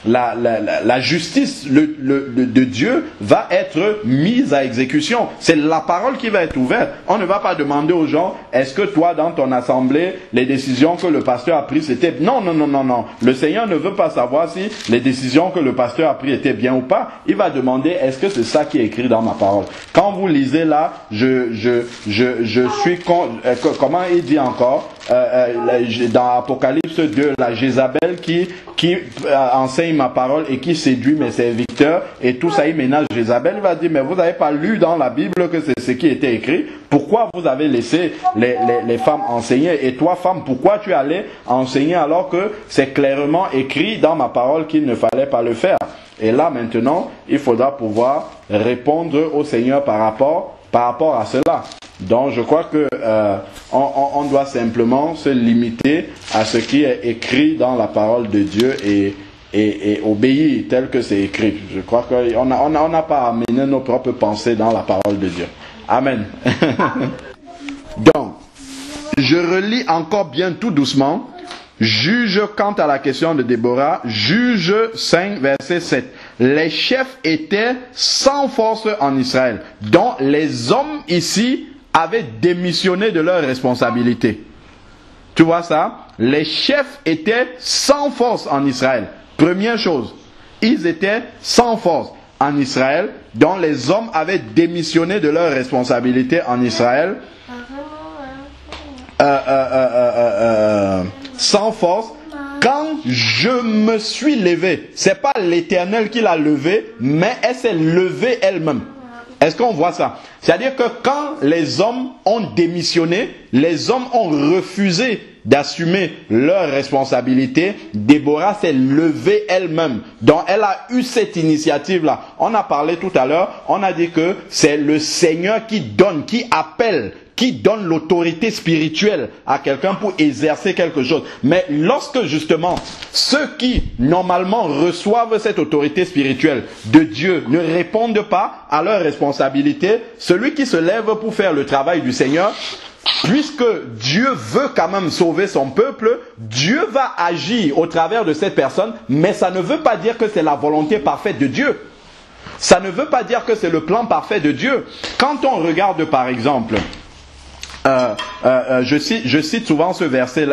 la justice de Dieu va être mise à exécution. C'est la parole qui va être ouverte. On ne va pas demander aux gens, est-ce que toi dans ton assemblée, les décisions que le pasteur a prises c'était... Non, non, non, non, non. Le Seigneur ne veut pas savoir si les décisions que le pasteur a prises étaient bien ou pas. Il va demander, est-ce que c'est ça qui est écrit dans ma parole? Quand vous lisez là, je suis... Comment il dit encore dans Apocalypse 2, la Jézabel qui enseigne ma parole et qui séduit mes serviteurs et tout ça, il ménage Jézabel. Il va dire, mais vous n'avez pas lu dans la Bible que c'est ce qui était écrit? Pourquoi vous avez laissé les femmes enseigner? Et toi, femme, pourquoi tu allais enseigner alors que c'est clairement écrit dans ma parole qu'il ne fallait pas le faire? Et là, maintenant, il faudra pouvoir répondre au Seigneur par rapport à cela. Donc je crois que on doit simplement se limiter à ce qui est écrit dans la parole de Dieu et obéir tel que c'est écrit. Je crois qu'on n'a pas à amener nos propres pensées dans la parole de Dieu. Amen. Donc, je relis encore bien tout doucement. Juge quant à la question de Déborah, Juge 5, verset 7. Les chefs étaient sans force en Israël. Donc les hommes ici avaient démissionné de leurs responsabilités. Tu vois ça? Les chefs étaient sans force en Israël. Première chose, ils étaient sans force en Israël, dont les hommes avaient démissionné de leurs responsabilités en Israël. Sans force. Quand je me suis levé, c'est pas l'Éternel qui l'a levé, mais elle s'est levée elle-même. Est-ce qu'on voit ça? C'est-à-dire que quand les hommes ont démissionné, les hommes ont refusé d'assumer leurs responsabilités, Déborah s'est levée elle-même. Donc elle a eu cette initiative-là. On a parlé tout à l'heure, on a dit que c'est le Seigneur qui donne, qui appelle, qui donne l'autorité spirituelle à quelqu'un pour exercer quelque chose. Mais lorsque justement ceux qui normalement reçoivent cette autorité spirituelle de Dieu ne répondent pas à leurs responsabilités, celui qui se lève pour faire le travail du Seigneur, puisque Dieu veut quand même sauver son peuple, Dieu va agir au travers de cette personne, mais ça ne veut pas dire que c'est la volonté parfaite de Dieu. Ça ne veut pas dire que c'est le plan parfait de Dieu. Quand on regarde par exemple, je cite souvent ce verset,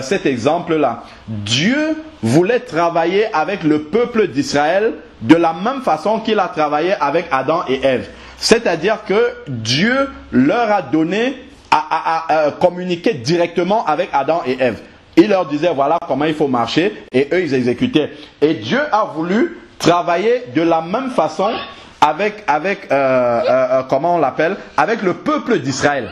cet exemple-là. Dieu voulait travailler avec le peuple d'Israël de la même façon qu'il a travaillé avec Adam et Ève. C'est-à-dire que Dieu leur a donné à communiquer directement avec Adam et Ève. Il leur disait voilà comment il faut marcher et eux ils exécutaient. Et Dieu a voulu travailler de la même façon avec comment on l'appelle, avec le peuple d'Israël.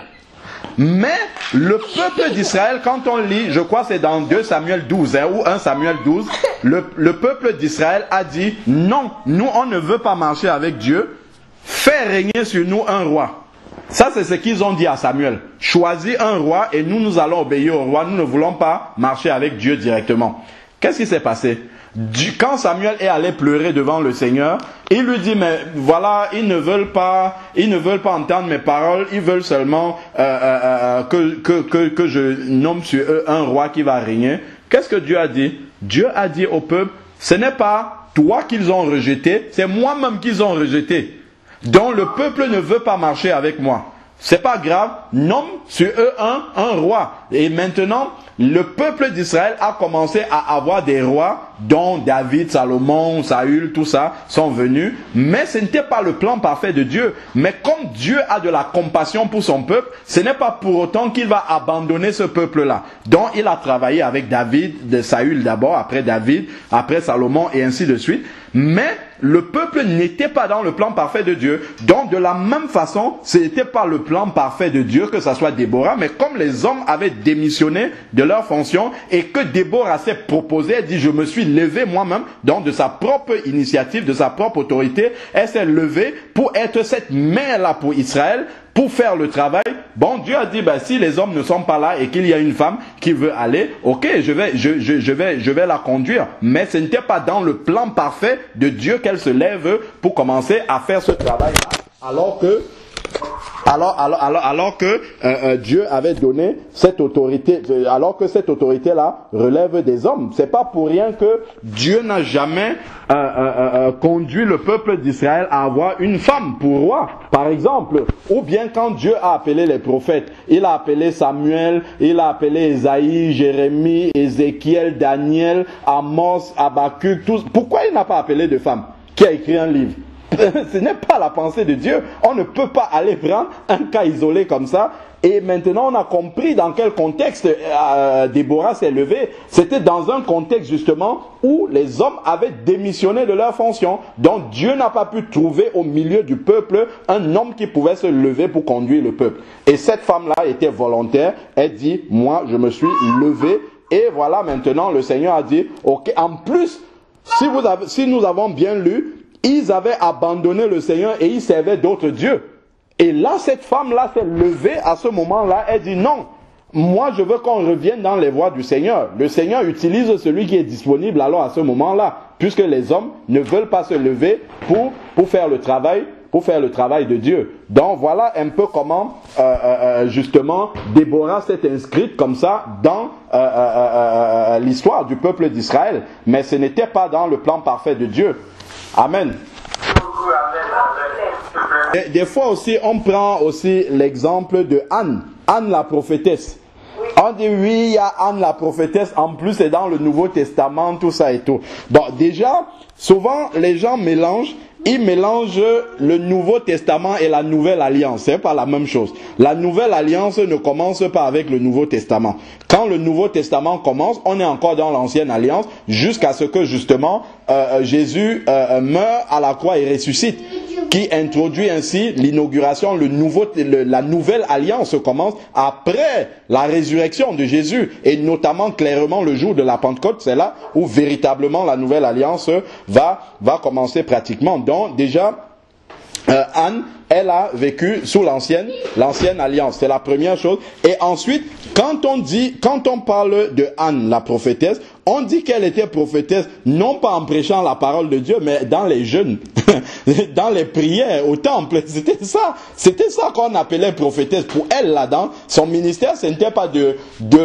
Mais le peuple d'Israël, quand on lit, je crois que c'est dans 2 Samuel 12 ou 1 Samuel 12, le peuple d'Israël a dit non, nous on ne veut pas marcher avec Dieu, fais régner sur nous un roi. Ça c'est ce qu'ils ont dit à Samuel. Choisis un roi et nous allons obéir au roi, nous ne voulons pas marcher avec Dieu directement. Qu'est-ce qui s'est passé? Quand Samuel est allé pleurer devant le Seigneur, il lui dit, mais voilà, ils ne veulent pas entendre mes paroles, ils veulent seulement que je nomme sur eux un roi qui va régner. Qu'est-ce que Dieu a dit? Dieu a dit au peuple, ce n'est pas toi qu'ils ont rejeté, c'est moi-même qu'ils ont rejeté. Donc le peuple ne veut pas marcher avec moi. C'est pas grave, nomme sur eux un roi. Et maintenant, le peuple d'Israël a commencé à avoir des rois, dont David, Salomon, Saül, tout ça, sont venus. Mais ce n'était pas le plan parfait de Dieu. Mais comme Dieu a de la compassion pour son peuple, ce n'est pas pour autant qu'il va abandonner ce peuple-là. Donc il a travaillé avec David, de Saül d'abord, après David, après Salomon et ainsi de suite. Mais le peuple n'était pas dans le plan parfait de Dieu. Donc de la même façon, ce n'était pas le plan parfait de Dieu que ça soit Déborah, mais comme les hommes avaient démissionné de leur fonction et que Déborah s'est proposée, elle dit je me suis levé moi-même, donc de sa propre initiative, de sa propre autorité, elle s'est levée pour être cette mère-là pour Israël, pour faire le travail. Bon, Dieu a dit, si les hommes ne sont pas là et qu'il y a une femme qui veut aller, ok, je vais la conduire. Mais ce n'était pas dans le plan parfait de Dieu qu'elle se lève pour commencer à faire ce travail-là. Alors que Dieu avait donné cette autorité, alors que cette autorité-là relève des hommes. C'est pas pour rien que Dieu n'a jamais conduit le peuple d'Israël à avoir une femme pour roi, par exemple. Ou bien quand Dieu a appelé les prophètes, il a appelé Samuel, il a appelé Esaïe, Jérémie, Ézéchiel, Daniel, Amos, Habakkuk, tous. Pourquoi il n'a pas appelé de femme qui a écrit un livre? Ce n'est pas la pensée de Dieu. On ne peut pas aller prendre un cas isolé comme ça. Et maintenant, on a compris dans quel contexte Déborah s'est levée. C'était dans un contexte justement où les hommes avaient démissionné de leur fonction. Donc Dieu n'a pas pu trouver au milieu du peuple un homme qui pouvait se lever pour conduire le peuple. Et cette femme-là était volontaire. Elle dit, moi, je me suis levée. Et voilà, maintenant, le Seigneur a dit, ok, en plus, si nous avons bien lu, ils avaient abandonné le Seigneur et ils servaient d'autres dieux. Et là, cette femme-là s'est levée à ce moment-là. Elle dit non, moi je veux qu'on revienne dans les voies du Seigneur. Le Seigneur utilise celui qui est disponible alors à ce moment-là. Puisque les hommes ne veulent pas se lever pour faire le travail de Dieu. Donc voilà un peu comment justement Déborah s'est inscrite comme ça dans l'histoire du peuple d'Israël. Mais ce n'était pas dans le plan parfait de Dieu. Amen. Des fois aussi, on prend aussi l'exemple de Anne. Anne la prophétesse. On dit oui, il y a Anne la prophétesse, en plus c'est dans le Nouveau Testament, tout ça et tout. Bon, déjà, souvent les gens mélangent, ils mélangent le Nouveau Testament et la Nouvelle Alliance. C'est pas la même chose. La Nouvelle Alliance ne commence pas avec le Nouveau Testament. Quand le Nouveau Testament commence, on est encore dans l'Ancienne Alliance jusqu'à ce que justement Jésus meure à la croix et ressuscite, qui introduit ainsi l'inauguration, la Nouvelle Alliance commence après la résurrection de Jésus et notamment clairement le jour de la Pentecôte. C'est là où véritablement la Nouvelle Alliance va commencer pratiquement. Donc déjà, Anne, elle a vécu sous l'ancienne alliance. C'est la première chose. Et ensuite, quand on parle de Anne, la prophétesse, on dit qu'elle était prophétesse, non pas en prêchant la parole de Dieu, mais dans les jeûnes, dans les prières au temple. C'était ça qu'on appelait prophétesse. Pour elle, là-dedans, son ministère, ce n'était pas de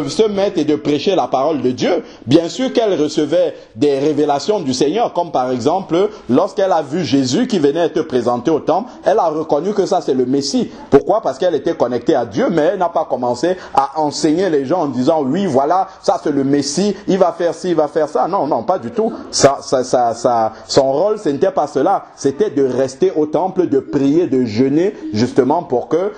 se mettre et de prêcher la parole de Dieu. Bien sûr qu'elle recevait des révélations du Seigneur, comme par exemple, lorsqu'elle a vu Jésus qui venait être présenté au temple, elle a reconnu que ça c'est le Messie. Pourquoi? Parce qu'elle était connectée à Dieu, mais elle n'a pas commencé à enseigner les gens en disant, oui, voilà, ça c'est le Messie, il va faire ci, il va faire ça. Non, pas du tout. Son rôle, ce n'était pas cela. C'était de rester au temple, de prier, de jeûner, justement pour que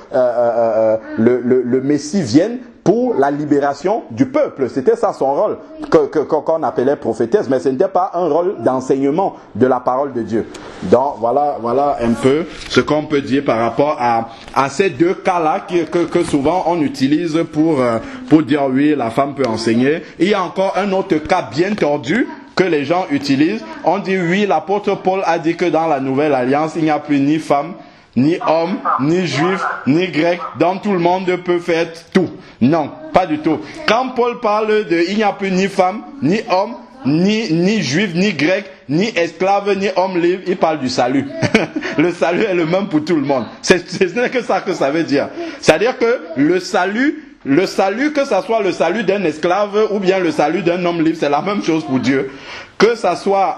le Messie vienne pour la libération du peuple. C'était ça son rôle, qu'on appelait prophétesse, mais ce n'était pas un rôle d'enseignement de la parole de Dieu. Donc voilà un peu ce qu'on peut dire par rapport à ces deux cas-là que souvent on utilise pour dire oui, la femme peut enseigner. Il y a encore un autre cas bien tordu que les gens utilisent. On dit oui, l'apôtre Paul a dit que dans la Nouvelle Alliance, il n'y a plus ni femme, ni homme, ni juif, ni grec, donc tout le monde peut faire tout. Non, pas du tout. Quand Paul parle de il n'y a plus ni femme, ni homme, ni juif, ni grec, ni esclave, ni homme libre. Il parle du salut. Le salut est le même pour tout le monde. Ce n'est que ça que ça veut dire. C'est-à-dire que le salut, que ça soit le salut d'un esclave ou bien le salut d'un homme libre, c'est la même chose pour Dieu. Que ça soit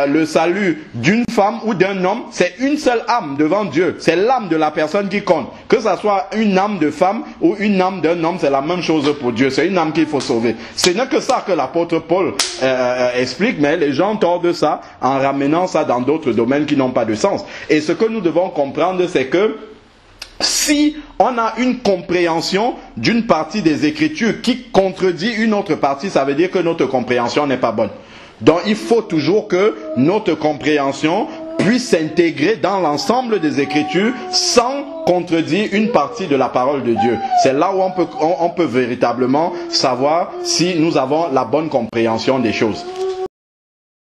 le salut d'une femme ou d'un homme, c'est une seule âme devant Dieu. C'est l'âme de la personne qui compte. Que ça soit une âme de femme ou une âme d'un homme, c'est la même chose pour Dieu. C'est une âme qu'il faut sauver. Ce n'est que ça que l'apôtre Paul explique, mais les gens tordent ça en ramenant ça dans d'autres domaines qui n'ont pas de sens. Et ce que nous devons comprendre, c'est que si on a une compréhension d'une partie des Écritures qui contredit une autre partie, ça veut dire que notre compréhension n'est pas bonne. Donc il faut toujours que notre compréhension puisse s'intégrer dans l'ensemble des Écritures sans contredire une partie de la parole de Dieu. C'est là où on peut véritablement savoir si nous avons la bonne compréhension des choses.